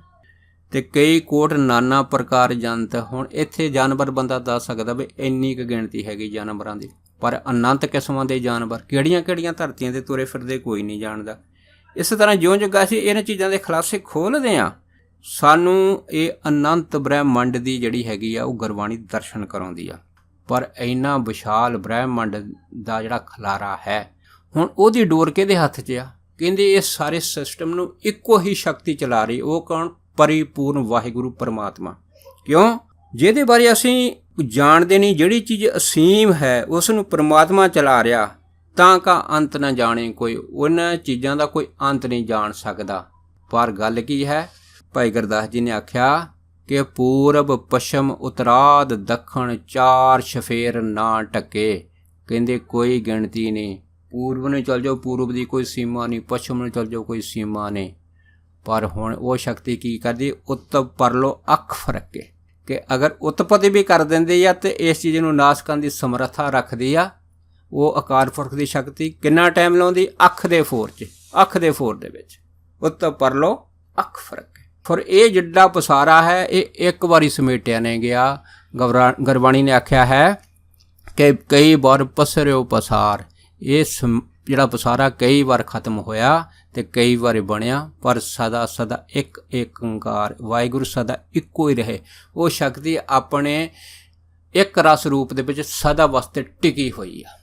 ਤੇ ਕਈ ਕੋਟ ਨਾਨਾ ਪ੍ਰਕਾਰ ਜੰਤ। ਹੁਣ ਇੱਥੇ ਜਾਨਵਰ ਬੰਦਾ ਦੱਸ ਸਕਦਾ ਵੀ ਇੰਨੀ ਕੁ ਗਿਣਤੀ ਹੈਗੀ ਜਾਨਵਰਾਂ ਦੀ, ਪਰ ਅਨੰਤ ਕਿਸਮਾਂ ਦੇ ਜਾਨਵਰ ਕਿਹੜੀਆਂ-ਕਿਹੜੀਆਂ ਧਰਤੀਆਂ 'ਤੇ ਤੁਰੇ ਫਿਰਦੇ ਕੋਈ ਨਹੀਂ ਜਾਣਦਾ। ਇਸੇ ਤਰ੍ਹਾਂ ਜਿਉਂ ਅਸੀਂ ਇਹਨਾਂ ਚੀਜ਼ਾਂ ਦੇ ਖੁਲਾਸੇ ਖੋਲ੍ਹਦੇ ਹਾਂ, ਸਾਨੂੰ ਇਹ ਅਨੰਤ ਬ੍ਰਹਿਮੰਡ ਦੀ ਜਿਹੜੀ ਹੈਗੀ ਆ ਉਹ ਗੁਰਬਾਣੀ ਦਰਸ਼ਨ ਕਰਾਉਂਦੀ ਆ। ਪਰ ਇੰਨਾ ਵਿਸ਼ਾਲ ਬ੍ਰਹਿਮੰਡ ਦਾ ਜਿਹੜਾ ਖਲਾਰਾ ਹੈ, ਹੁਣ ਉਹਦੀ ਡੋਰ ਕਿਹਦੇ ਹੱਥ 'ਚ ਆ? ਕਹਿੰਦੇ ਇਹ ਸਾਰੇ ਸਿਸਟਮ ਨੂੰ ਇੱਕੋ ਹੀ ਸ਼ਕਤੀ ਚਲਾ ਰਹੀ। ਉਹ ਕੌਣ? ਪਰਿਪੂਰਨ ਵਾਹਿਗੁਰੂ ਪਰਮਾਤਮਾ। ਕਿਉਂ? ਜਿਹਦੇ ਬਾਰੇ ਅਸੀਂ ਜਾਣਦੇ ਨਹੀਂ, ਜਿਹੜੀ ਚੀਜ਼ ਅਸੀਮ ਹੈ ਉਸ ਨੂੰ ਪਰਮਾਤਮਾ ਚਲਾ ਰਿਹਾ। ਤਾਂ ਕਾ ਅੰਤ ਨਾ ਜਾਣੇ ਕੋਈ, ਉਹਨਾਂ ਚੀਜ਼ਾਂ ਦਾ ਕੋਈ ਅੰਤ ਨਹੀਂ ਜਾਣ ਸਕਦਾ। ਪਰ ਗੱਲ ਕੀ ਹੈ? ਭਾਈ ਗੁਰਦਾਸ ਜੀ ਨੇ ਆਖਿਆ ਕਿ ਪੂਰਬ ਪੱਛਮ ਉਤਰਾਦ ਦੱਖਣ ਚਾਰ ਸ਼ਫੇਰ ਨਾ ਟੱਕੇ। ਕਹਿੰਦੇ ਕੋਈ ਗਿਣਤੀ ਨਹੀਂ। ਪੂਰਬ ਨੂੰ ਚੱਲ ਜਾਓ, ਪੂਰਬ ਦੀ ਕੋਈ ਸੀਮਾ ਨਹੀਂ, ਪੱਛਮ ਨੂੰ ਚੱਲ ਜਾਓ, ਕੋਈ ਸੀਮਾ ਨਹੀਂ। ਪਰ ਹੁਣ ਉਹ ਸ਼ਕਤੀ ਕੀ ਕਰਦੀ? ਉੱਤ ਪਰਲੋ ਅੱਖ ਫਰਕੇ, ਕਿ ਅਗਰ ਉਤਪਤੀ ਵੀ ਕਰ ਦਿੰਦੀ ਆ ਤੇ ਇਸ ਚੀਜ਼ ਨੂੰ ਨਾਸ਼ ਕਰਨ ਦੀ ਸਮਰੱਥਾ ਰੱਖਦੀ ਆ। ਉਹ ਅਕਾਲ ਪੁਰਖ ਦੀ ਸ਼ਕਤੀ ਕਿੰਨਾ ਟਾਈਮ ਲਾਉਂਦੀ? ਅੱਖ ਦੇ ਫੋਰ 'ਚ, ਅੱਖ ਦੇ ਫੋਰ ਦੇ ਵਿੱਚ। ਉੱਤ ਪਰਲੋ ਅੱਖ ਫਰਕੇ। ਫਿਰ ਇਹ ਜਿੱਡਾ ਪਸਾਰਾ ਹੈ ਇਹ ਇੱਕ ਵਾਰੀ ਸਮੇਟਿਆ ਨਹੀਂ ਗਿਆ। ਗੁਰਬਾਣੀ ਨੇ ਆਖਿਆ ਹੈ ਕਿ ਕਈ ਵਾਰ ਪਸਰਿਓ ਪਸਾਰ। ਇਹ ਜਿਹੜਾ ਪਸਾਰਾ ਕਈ ਵਾਰ ਖਤਮ ਹੋਇਆ ਤੇ ਕਈ ਵਾਰ ਬਣਿਆ, ਪਰ ਸਦਾ ਸਦਾ ਇੱਕ ਓਂਕਾਰ ਵਾਹਿਗੁਰੂ ਸਦਾ ਇੱਕੋ ਹੀ ਰਹੇ। ਉਹ ਸ਼ਕਤੀ ਆਪਣੇ ਇੱਕ ਰਸ ਰੂਪ ਦੇ ਵਿੱਚ ਸਦਾ ਵਾਸਤੇ ਟਿਕੀ ਹੋਈ ਆ।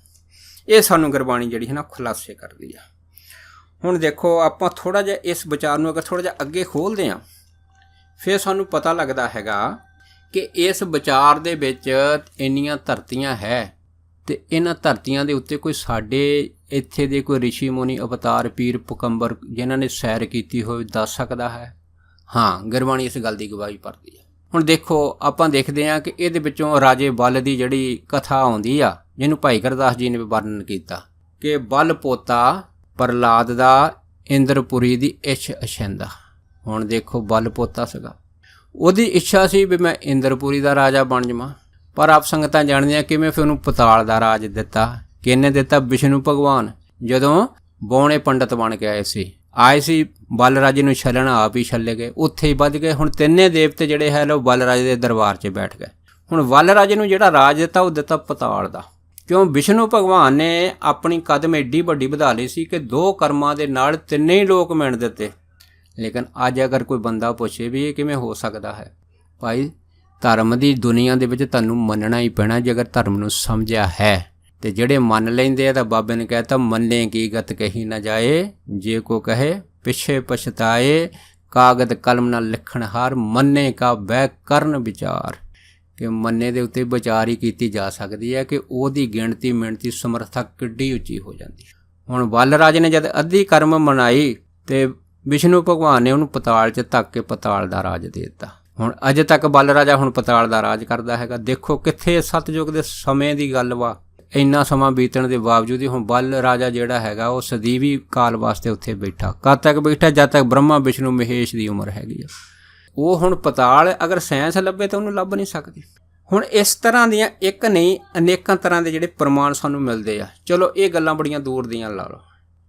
ਇਹ ਸਾਨੂੰ ਗੁਰਬਾਣੀ ਜਿਹੜੀ ਹੈ ਨਾ ਖੁਲਾਸੇ ਕਰਦੀ ਆ। ਹੁਣ ਦੇਖੋ, ਆਪਾਂ ਥੋੜ੍ਹਾ ਜਿਹਾ ਇਸ ਵਿਚਾਰ ਨੂੰ ਅਗਰ ਥੋੜ੍ਹਾ ਜਿਹਾ ਅੱਗੇ ਖੋਲ੍ਹਦੇ ਹਾਂ, ਫਿਰ ਸਾਨੂੰ ਪਤਾ ਲੱਗਦਾ ਹੈਗਾ ਕਿ ਇਸ ਵਿਚਾਰ ਦੇ ਵਿੱਚ ਇੰਨੀਆਂ ਧਰਤੀਆਂ ਹੈ ਤੇ ਇਹਨਾਂ ਧਰਤੀਆਂ ਦੇ ਉੱਤੇ ਕੋਈ ਸਾਡੇ ਇੱਥੇ ਦੇ ਕੋਈ ਰਿਸ਼ੀ ਮੁਨੀ ਅਵਤਾਰ ਪੀਰ ਪਕੰਬਰ ਜਿਨ੍ਹਾਂ ਨੇ ਸੈਰ ਕੀਤੀ ਹੋਵੇ ਦੱਸ ਸਕਦਾ ਹੈ? ਹਾਂ, ਗੁਰਬਾਣੀ ਇਸ ਗੱਲ ਦੀ ਗਵਾਹੀ ਭਰਦੀ ਹੈ। ਹੁਣ ਦੇਖੋ, ਆਪਾਂ ਦੇਖਦੇ ਹਾਂ ਕਿ ਇਹਦੇ ਵਿੱਚੋਂ ਰਾਜੇ ਬਲ ਦੀ ਜਿਹੜੀ ਕਥਾ ਆਉਂਦੀ ਆ, ਜਿਹਨੂੰ ਭਾਈ ਗੁਰਦਾਸ ਜੀ ਨੇ ਵਰਣਨ ਕੀਤਾ ਕਿ ਬਲ ਪੋਤਾ ਪ੍ਰਹਲਾਦ ਦਾ ਇੰਦਰਪੁਰੀ ਦੀ ਇੱਛ ਅਛੰਦਾ। ਹੁਣ ਦੇਖੋ, ਬਲ ਪੋਤਾ ਸੀਗਾ, ਉਹਦੀ ਇੱਛਾ ਸੀ ਵੀ ਮੈਂ ਇੰਦਰਪੁਰੀ ਦਾ ਰਾਜਾ ਬਣ ਜਾਵਾਂ। ਪਰ ਆਪ ਸੰਗਤਾਂ ਜਾਣਦੀਆਂ ਕਿਵੇਂ ਫਿਰ ਉਹਨੂੰ ਪਤਾਲ ਦਾ ਰਾਜ ਦਿੱਤਾ। ਕਿਹਨੇ ਦਿੱਤਾ? ਵਿਸ਼ਨੂੰ ਭਗਵਾਨ। ਜਦੋਂ ਬੌਣੇ ਪੰਡਤ ਬਣ ਕੇ ਆਏ ਸੀ ਬਲ ਰਾਜੇ ਨੂੰ ਛੱਲਣ, ਆਪ ਹੀ ਛੱਲੇ ਗਏ, ਉੱਥੇ ਹੀ ਵੱਜ ਗਏ। ਹੁਣ ਤਿੰਨੇ ਦੇਵਤੇ ਜਿਹੜੇ ਹੈ ਲੋ ਬਲ ਰਾਜੇ ਦੇ ਦਰਬਾਰ 'ਚ ਬੈਠ ਗਏ। ਹੁਣ ਬਲ ਰਾਜੇ ਨੂੰ ਜਿਹੜਾ ਰਾਜ ਦਿੱਤਾ ਉਹ ਦਿੱਤਾ ਪਤਾਲ ਦਾ। ਕਿਉਂ? ਵਿਸ਼ਨੂੰ ਭਗਵਾਨ ਨੇ ਆਪਣੀ ਕਦਮ ਏਡੀ ਵੱਡੀ ਵਧਾ ਲਈ ਸੀ ਕਿ 2 ਕਰਮਾਂ ਦੇ ਨਾਲ ਤਿੰਨੇ ਹੀ ਲੋਕ ਮਿਣ ਦਿੱਤੇ। ਲੇਕਿਨ ਅੱਜ ਅਗਰ ਕੋਈ ਬੰਦਾ ਪੁੱਛੇ ਵੀ ਇਹ ਕਿਵੇਂ ਹੋ ਸਕਦਾ ਹੈ? ਭਾਈ, ਧਰਮ ਦੀ ਦੁਨੀਆ ਦੇ ਵਿੱਚ ਤੁਹਾਨੂੰ ਮੰਨਣਾ ਹੀ ਪੈਣਾ ਜੇ ਅਗਰ ਧਰਮ ਨੂੰ ਸਮਝਿਆ ਹੈ। ਤੇ ਜਿਹੜੇ ਮੰਨ ਲੈਂਦੇ ਆ ਤਾਂ ਬਾਬੇ ਨੇ ਕਹਿਤਾ ਮੰਨੇ ਕੀ ਗਤ ਕਹੀ ਨਾ ਜਾਏ, ਜੇ ਕੋ ਕਹੇ ਪਿੱਛੇ ਪਛਤਾਏ, ਕਾਗਦ ਕਲਮ ਨਾਲ ਲਿਖਣ ਹਾਰ, ਮੰਨੇ ਕਾ ਬਹਿ ਕਰਨ ਵਿਚਾਰ। ਕਿ ਮੰਨੇ ਦੇ ਉੱਤੇ ਵਿਚਾਰ ਹੀ ਕੀਤੀ ਜਾ ਸਕਦੀ ਹੈ ਕਿ ਉਹਦੀ ਗਿਣਤੀ ਮਿਣਤੀ ਸਮਰੱਥਾ ਕਿੱਡੀ ਉੱਚੀ ਹੋ ਜਾਂਦੀ। ਹੁਣ ਬਲ ਰਾਜੇ ਨੇ ਜਦ ਅੱਧੀ ਕਰਮ ਮਨਾਈ ਤੇ ਵਿਸ਼ਨੂੰ ਭਗਵਾਨ ਨੇ ਉਹਨੂੰ ਪਤਾਲ 'ਚ ਧੱਕ ਕੇ ਪਤਾਲ ਦਾ ਰਾਜ ਦੇ ਦਿੱਤਾ। ਹੁਣ ਅਜੇ ਤੱਕ ਬਲ ਰਾਜਾ ਹੁਣ ਪਤਾਲ ਦਾ ਰਾਜ ਕਰਦਾ ਹੈਗਾ। ਦੇਖੋ ਕਿੱਥੇ ਸਤਯੁਗ ਦੇ ਸਮੇਂ ਦੀ ਗੱਲ ਵਾ। ਇੰਨਾ ਸਮਾਂ ਬੀਤਣ ਦੇ ਬਾਵਜੂਦ ਹੀ ਹੁਣ ਬਲ ਰਾਜਾ ਜਿਹੜਾ ਹੈਗਾ ਉਹ ਸਦੀਵੀ ਕਾਲ ਵਾਸਤੇ ਉੱਥੇ ਬੈਠਾ। ਕਦ ਤੱਕ ਬੈਠਾ? ਜਦ ਤੱਕ ਬ੍ਰਹਮਾ ਵਿਸ਼ਨੂੰ ਮਹੇਸ਼ ਦੀ ਉਮਰ ਹੈਗੀ ਆ। ਉਹ ਹੁਣ ਪਤਾਲ ਅਗਰ ਸਾਇੰਸ ਲੱਭੇ ਤਾਂ ਉਹਨੂੰ ਲੱਭ ਨਹੀਂ ਸਕਦੀ। ਹੁਣ ਇਸ ਤਰ੍ਹਾਂ ਦੀਆਂ ਇੱਕ ਨਹੀਂ ਅਨੇਕਾਂ ਤਰ੍ਹਾਂ ਦੇ ਜਿਹੜੇ ਪ੍ਰਮਾਣ ਸਾਨੂੰ ਮਿਲਦੇ ਆ। ਚਲੋ ਇਹ ਗੱਲਾਂ ਬੜੀਆਂ ਦੂਰ ਦੀਆਂ ਲਾ ਲਓ।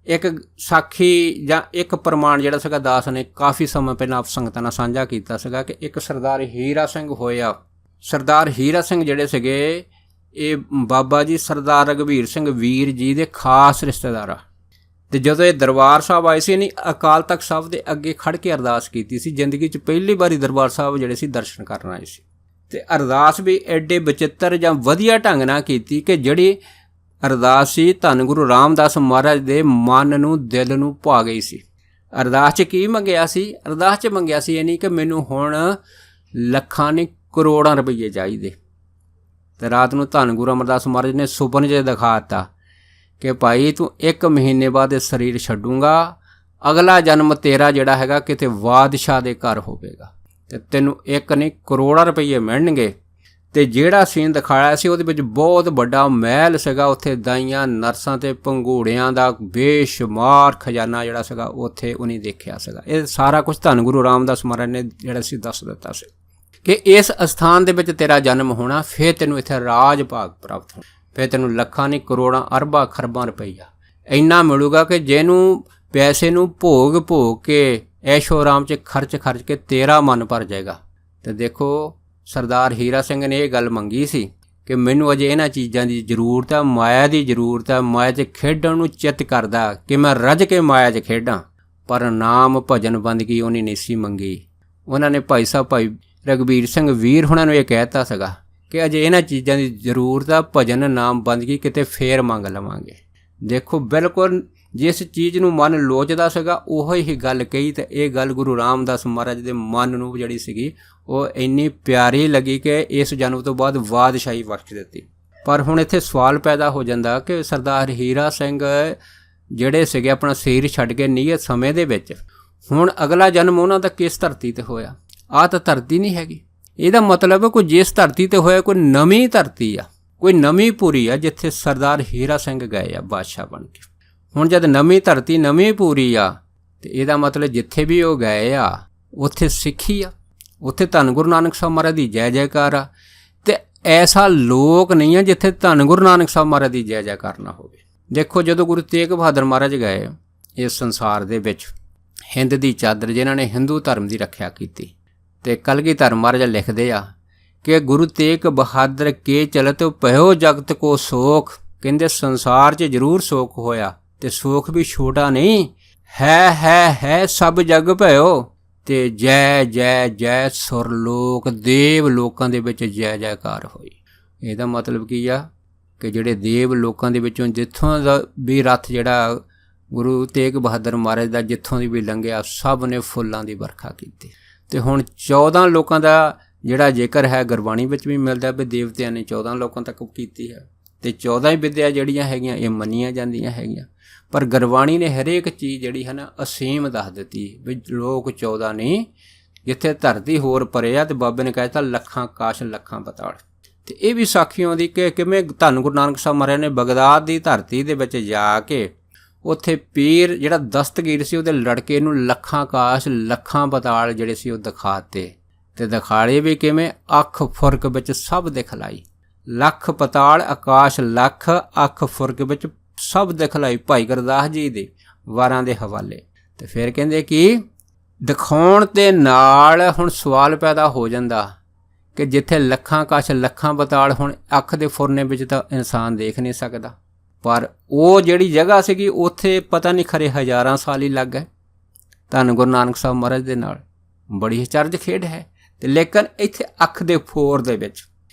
ਇੱਕ ਸਾਖੀ ਜਾਂ ਇੱਕ ਪ੍ਰਮਾਣ ਜਿਹੜਾ ਸੀਗਾ ਦਾਸ ਨੇ ਕਾਫੀ ਸਮਾਂ ਪਹਿਲਾਂ ਆਪ ਸੰਗਤਾਂ ਨਾਲ ਸਾਂਝਾ ਕੀਤਾ ਸੀਗਾ ਕਿ ਇੱਕ ਸਰਦਾਰ ਹੀਰਾ ਸਿੰਘ ਹੋਇਆ। ਸਰਦਾਰ ਹੀਰਾ ਸਿੰਘ ਜਿਹੜੇ ਸੀਗੇ ਇਹ ਬਾਬਾ ਜੀ ਸਰਦਾਰ ਰਘਬੀਰ ਸਿੰਘ ਵੀਰ ਜੀ ਦੇ ਖਾਸ ਰਿਸ਼ਤੇਦਾਰ ਆ। ਅਤੇ ਜਦੋਂ ਇਹ ਦਰਬਾਰ ਸਾਹਿਬ ਆਏ ਸੀ ਇਹਨੇ ਅਕਾਲ ਤਖਤ ਸਾਹਿਬ ਦੇ ਅੱਗੇ ਖੜ੍ਹ ਕੇ ਅਰਦਾਸ ਕੀਤੀ ਸੀ। ਜ਼ਿੰਦਗੀ 'ਚ ਪਹਿਲੀ ਵਾਰੀ ਦਰਬਾਰ ਸਾਹਿਬ ਜਿਹੜੇ ਸੀ ਦਰਸ਼ਨ ਕਰਨ ਆਏ ਸੀ। ਅਤੇ ਅਰਦਾਸ ਵੀ ਐਡੇ ਬਚਿੱਤਰ ਜਾਂ ਵਧੀਆ ਢੰਗ ਨਾਲ ਕੀਤੀ ਕਿ ਜਿਹੜੀ ਅਰਦਾਸ ਸੀ ਧੰਨ ਗੁਰੂ ਰਾਮਦਾਸ ਮਹਾਰਾਜ ਦੇ ਮਨ ਨੂੰ ਦਿਲ ਨੂੰ ਭਾ ਗਈ ਸੀ। ਅਰਦਾਸ 'ਚ ਕੀ ਮੰਗਿਆ ਸੀ? ਅਰਦਾਸ 'ਚ ਮੰਗਿਆ ਸੀ ਇਹ ਨਹੀਂ ਕਿ ਮੈਨੂੰ ਹੁਣ ਲੱਖਾਂ ਨਹੀਂ ਕਰੋੜਾਂ ਰੁਪਈਏ ਚਾਹੀਦੇ। ਅਤੇ ਰਾਤ ਨੂੰ ਧੰਨ ਗੁਰੂ ਅਮਰਦਾਸ ਮਹਾਰਾਜ ਨੇ ਸੁਪਨੇ 'ਚ ਦਿਖਾ ਦਿੱਤਾ ਕਿ ਭਾਈ ਤੂੰ 1 ਮਹੀਨੇ ਬਾਅਦ ਇਹ ਸਰੀਰ ਛੱਡੂੰਗਾ, ਅਗਲਾ ਜਨਮ ਤੇਰਾ ਜਿਹੜਾ ਹੈਗਾ ਕਿਤੇ ਬਾਦਸ਼ਾਹ ਦੇ ਘਰ ਹੋਵੇਗਾ ਅਤੇ ਤੈਨੂੰ 1 ਨਹੀਂ ਕਰੋੜਾਂ ਰੁਪਈਏ ਮਿਲਣਗੇ। ਅਤੇ ਜਿਹੜਾ ਸੀਨ ਦਿਖਾਇਆ ਸੀ ਉਹਦੇ ਵਿੱਚ ਬਹੁਤ ਵੱਡਾ ਮਹਿਲ ਸੀਗਾ। ਉੱਥੇ ਦਾਈਆਂ ਨਰਸਾਂ ਅਤੇ ਪੰਘੂੜਿਆਂ ਦਾ ਬੇਸ਼ੁਮਾਰ ਖਜ਼ਾਨਾ ਜਿਹੜਾ ਸੀਗਾ ਉੱਥੇ ਉਹਨੇ ਦੇਖਿਆ ਸੀਗਾ। ਇਹ ਸਾਰਾ ਕੁਝ ਧੰਨ ਗੁਰੂ ਰਾਮਦਾਸ ਮਹਾਰਾਜ ਨੇ ਜਿਹੜਾ ਸੀ ਦੱਸ ਦਿੱਤਾ ਸੀ ਕਿ ਇਸ ਅਸਥਾਨ ਦੇ ਵਿੱਚ ਤੇਰਾ ਜਨਮ ਹੋਣਾ, ਫਿਰ ਤੈਨੂੰ ਇੱਥੇ ਰਾਜ ਭਾਗ ਪ੍ਰਾਪਤ ਹੋਣਾ, ਫਿਰ ਤੈਨੂੰ ਲੱਖਾਂ ਨਹੀਂ ਕਰੋੜਾਂ ਅਰਬਾਂ ਖਰਬਾਂ ਰੁਪਈਆ ਇੰਨਾ ਮਿਲੂਗਾ ਕਿ ਜਿਹਨੂੰ ਪੈਸੇ ਨੂੰ ਭੋਗ ਕੇ ਐਸ਼ੋ ਆਰਾਮ 'ਚ ਖਰਚ ਕੇ ਤੇਰਾ ਮਨ ਭਰ ਜਾਏਗਾ। ਅਤੇ ਦੇਖੋ ਸਰਦਾਰ ਹੀਰਾ ਸਿੰਘ ਨੇ ਇਹ ਗੱਲ ਮੰਗੀ ਸੀ ਕਿ ਮੈਨੂੰ ਅਜੇ ਇਹਨਾਂ ਚੀਜ਼ਾਂ ਦੀ ਜ਼ਰੂਰਤ ਹੈ, ਮਾਇਆ ਦੀ ਜ਼ਰੂਰਤ ਹੈ। ਮਾਇਆ 'ਚ ਖੇਡਣ ਨੂੰ ਚਿੱਤ ਕਰਦਾ ਕਿ ਮੈਂ ਰੱਜ ਕੇ ਮਾਇਆ 'ਚ ਖੇਡਾਂ, ਪਰ ਨਾਮ ਭਜਨ ਬੰਦਗੀ ਉਹਨੇ ਨਹੀਂ ਸੀ ਮੰਗੀ। ਉਹਨਾਂ ਨੇ ਭਾਈ ਰਘਬੀਰ ਸਿੰਘ ਵੀਰ ਹੁਣਾਂ ਨੂੰ ਇਹ ਕਹਿ ਦਿੱਤਾ ਸੀਗਾ ਕਿ ਅਜੇ ਇਹਨਾਂ ਚੀਜ਼ਾਂ ਦੀ ਜ਼ਰੂਰਤ ਆ, ਭਜਨ ਨਾਮ ਬੰਦਗੀ ਕਿਤੇ ਫੇਰ ਮੰਗ ਲਵਾਂਗੇ। ਦੇਖੋ ਬਿਲਕੁਲ ਜਿਸ ਚੀਜ਼ ਨੂੰ ਮਨ ਲੋਚਦਾ ਸੀਗਾ ਉਹੋ ਹੀ ਗੱਲ ਕਹੀ, ਤੇ ਇਹ ਗੱਲ ਗੁਰੂ ਰਾਮਦਾਸ ਮਹਾਰਾਜ ਦੇ ਮਨ ਨੂੰ ਜਿਹੜੀ ਸੀਗੀ ਉਹ ਇੰਨੀ ਪਿਆਰੀ ਲੱਗੀ ਕਿ ਇਸ ਜਨਮ ਤੋਂ ਬਾਅਦ ਬਾਦਸ਼ਾਹੀ ਬਖਸ਼ ਦਿੱਤੀ। ਪਰ ਹੁਣ ਇੱਥੇ ਸਵਾਲ ਪੈਦਾ ਹੋ ਜਾਂਦਾ ਕਿ ਸਰਦਾਰ ਹੀਰਾ ਸਿੰਘ ਜਿਹੜੇ ਸੀਗੇ ਆਪਣਾ ਸਰੀਰ ਛੱਡ ਕੇ ਨਿਯਤ ਸਮੇਂ ਦੇ ਵਿੱਚ, ਹੁਣ ਅਗਲਾ ਜਨਮ ਉਹਨਾਂ ਦਾ ਕਿਸ ਧਰਤੀ ਤੇ ਹੋਇਆ? ਆਹ ਤਾਂ ਧਰਤੀ ਨਹੀਂ ਹੈਗੀ। ਇਹਦਾ ਮਤਲਬ ਹੈ ਕੋਈ ਜਿਸ ਧਰਤੀ ਤੇ ਹੋਇਆ ਕੋਈ ਨਵੀਂ ਧਰਤੀ ਆ, ਕੋਈ ਨਵੀਂ ਪੂਰੀ ਆ ਜਿੱਥੇ ਸਰਦਾਰ ਹੀਰਾ ਸਿੰਘ ਗਏ ਆ ਬਾਦਸ਼ਾਹ ਬਣ ਕੇ। ਹੁਣ ਜਦ ਨਵੀਂ ਧਰਤੀ ਨਵੀਂ ਪੂਰੀ ਆ ਤੇ ਇਹਦਾ ਮਤਲਬ ਜਿੱਥੇ ਵੀ ਉਹ ਗਏ ਆ ਉੱਥੇ ਸਿੱਖੀ ਆ, ਉੱਥੇ ਧੰਨ ਗੁਰੂ ਨਾਨਕ ਸਾਹਿਬ ਮਹਾਰਾਜ ਦੀ ਜੈ ਜੈਕਾਰ ਆ। ਤੇ ਐਸਾ ਲੋਕ ਨਹੀਂ ਆ ਜਿੱਥੇ ਧੰਨ ਗੁਰੂ ਨਾਨਕ ਸਾਹਿਬ ਮਹਾਰਾਜ ਦੀ ਜੈ ਜੈਕਾਰ ਨਾ ਹੋਵੇ। ਦੇਖੋ ਜਦੋਂ ਗੁਰੂ ਤੇਗ ਬਹਾਦਰ ਮਹਾਰਾਜ ਗਏ ਇਸ ਸੰਸਾਰ ਦੇ ਵਿੱਚ, ਹਿੰਦ ਦੀ ਚਾਦਰ ਜਿਨ੍ਹਾਂ ਨੇ ਹਿੰਦੂ ਧਰਮ ਦੀ ਰੱਖਿਆ ਕੀਤੀ, ਤੇ ਕਲਗੀਧਰ ਮਹਾਰਾਜ ਲਿਖਦੇ ਆ ਕਿ ਗੁਰੂ ਤੇਗ ਬਹਾਦਰ ਕੇ ਚਲਤ ਭਇਓ ਜਗਤ ਕੋ ਸੋਖ। ਕਹਿੰਦੇ ਸੰਸਾਰ 'ਚ ਜ਼ਰੂਰ ਸੋਖ ਹੋਇਆ ਤੇ ਸੋਖ ਵੀ ਛੋਟਾ ਨਹੀਂ ਹੈ ਸਭ ਜਗ ਭਇਓ। ਤੇ ਜੈ ਜੈ ਜੈ ਸੁਰਲੋਕ ਦੇਵ ਲੋਕਾਂ ਦੇ ਵਿੱਚ ਜੈ ਜੈਕਾਰ ਹੋਈ। ਇਹਦਾ ਮਤਲਬ ਕੀ ਆ ਕਿ ਜਿਹੜੇ ਦੇਵ ਲੋਕਾਂ ਦੇ ਵਿੱਚੋਂ ਜਿੱਥੋਂ ਦਾ ਵੀ ਰੱਥ ਜਿਹੜਾ ਗੁਰੂ ਤੇਗ ਬਹਾਦਰ ਮਹਾਰਾਜ ਦਾ ਜਿੱਥੋਂ ਦੀ ਵੀ ਲੰਘਿਆ ਸਭ ਨੇ ਫੁੱਲਾਂ ਦੀ ਵਰਖਾ ਕੀਤੀ। ਤੇ ਹੁਣ 14 ਲੋਕਾਂ ਦਾ ਜਿਹੜਾ ਜ਼ਿਕਰ ਹੈ ਗੁਰਬਾਣੀ ਵਿੱਚ ਵੀ ਮਿਲਦਾ ਵੀ ਦੇਵਤਿਆਂ ਨੇ 14 ਲੋਕਾਂ ਤੱਕ ਕੀਤੀ ਹੈ, ਤੇ 14 ਹੀ ਵਿਦਿਆ ਜਿਹੜੀਆਂ ਹੈਗੀਆਂ ਇਹ ਮੰਨੀਆਂ ਜਾਂਦੀਆਂ ਹੈਗੀਆਂ। ਪਰ ਗੁਰਬਾਣੀ ਨੇ ਹਰੇਕ ਚੀਜ਼ ਜਿਹੜੀ ਹੈ ਨਾ ਅਸੀਮ ਦੱਸ ਦਿੱਤੀ ਵੀ ਲੋਕ 14 ਨਹੀਂ, ਜਿੱਥੇ ਧਰਤੀ ਹੋਰ ਪਰੇ ਆ ਤੇ ਬਾਬੇ ਨੇ ਕਹਿਤਾ ਲੱਖਾਂ ਕਾਸ਼ ਲੱਖਾਂ ਪਤਾਲ। ਤੇ ਇਹ ਵੀ ਸਾਖੀ ਆਉਂਦੀ ਕਿ ਕਿਵੇਂ ਧੰਨ ਗੁਰੂ ਨਾਨਕ ਸਾਹਿਬ ਮਹਾਰਾਜ ਨੇ ਬਗਦਾਦ ਦੀ ਧਰਤੀ ਦੇ ਵਿੱਚ ਜਾ ਕੇ ਉੱਥੇ ਪੀਰ ਜਿਹੜਾ ਦਸਤਗੀਰ ਸੀ ਉਹਦੇ ਲੜਕੇ ਨੂੰ ਲੱਖਾਂ ਕਾਸ਼ ਲੱਖਾਂ ਪਤਾਲ ਜਿਹੜੇ ਸੀ ਉਹ ਦਿਖਾਤੇ। ਤੇ ਦਿਖਾਲੇ ਵੀ ਕਿਵੇਂ? ਅੱਖ ਫੁਰਕ ਵਿੱਚ ਸਭ ਦਿਖਲਾਈ, ਲੱਖ ਪਤਾਲ ਆਕਾਸ਼ ਲੱਖ ਅੱਖ ਫੁਰਕ ਵਿੱਚ ਸਭ ਦਿਖਲਾਈ। ਭਾਈ ਗੁਰਦਾਸ ਜੀ ਦੇ ਵਾਰਾਂ ਦੇ ਹਵਾਲੇ। ਤੇ ਫਿਰ ਕਹਿੰਦੇ ਕਿ ਦਿਖਾਉਣ ਦੇ ਨਾਲ ਹੁਣ ਸਵਾਲ ਪੈਦਾ ਹੋ ਜਾਂਦਾ ਕਿ ਜਿੱਥੇ ਲੱਖਾਂ ਕਾਸ਼ ਲੱਖਾਂ ਪਤਾਲ, ਹੁਣ ਅੱਖ ਦੇ ਫੁਰਨੇ ਵਿੱਚ ਤਾਂ ਇਨਸਾਨ ਦੇਖ ਨਹੀਂ ਸਕਦਾ, ਪਰ ਉਹ ਜਿਹੜੀ ਜਗ੍ਹਾ ਸੀਗੀ ਉੱਥੇ ਪਤਾ ਨਹੀਂ ਖਰੇ ਹਜ਼ਾਰਾਂ ਸਾਲ ਹੀ ਲੱਗ ਗਏ ਧੰਨ ਗੁਰੂ ਨਾਨਕ ਸਾਹਿਬ ਮਹਾਰਾਜ ਦੇ ਨਾਲ। ਬੜੀ ਚਰਜ ਖੇਡ ਹੈ। ਤੇ ਲੇਕਿਨ ਇੱਥੇ ਅੱਖ ਦੇ ਫੋਰ ਦੇ ਵਿੱਚ,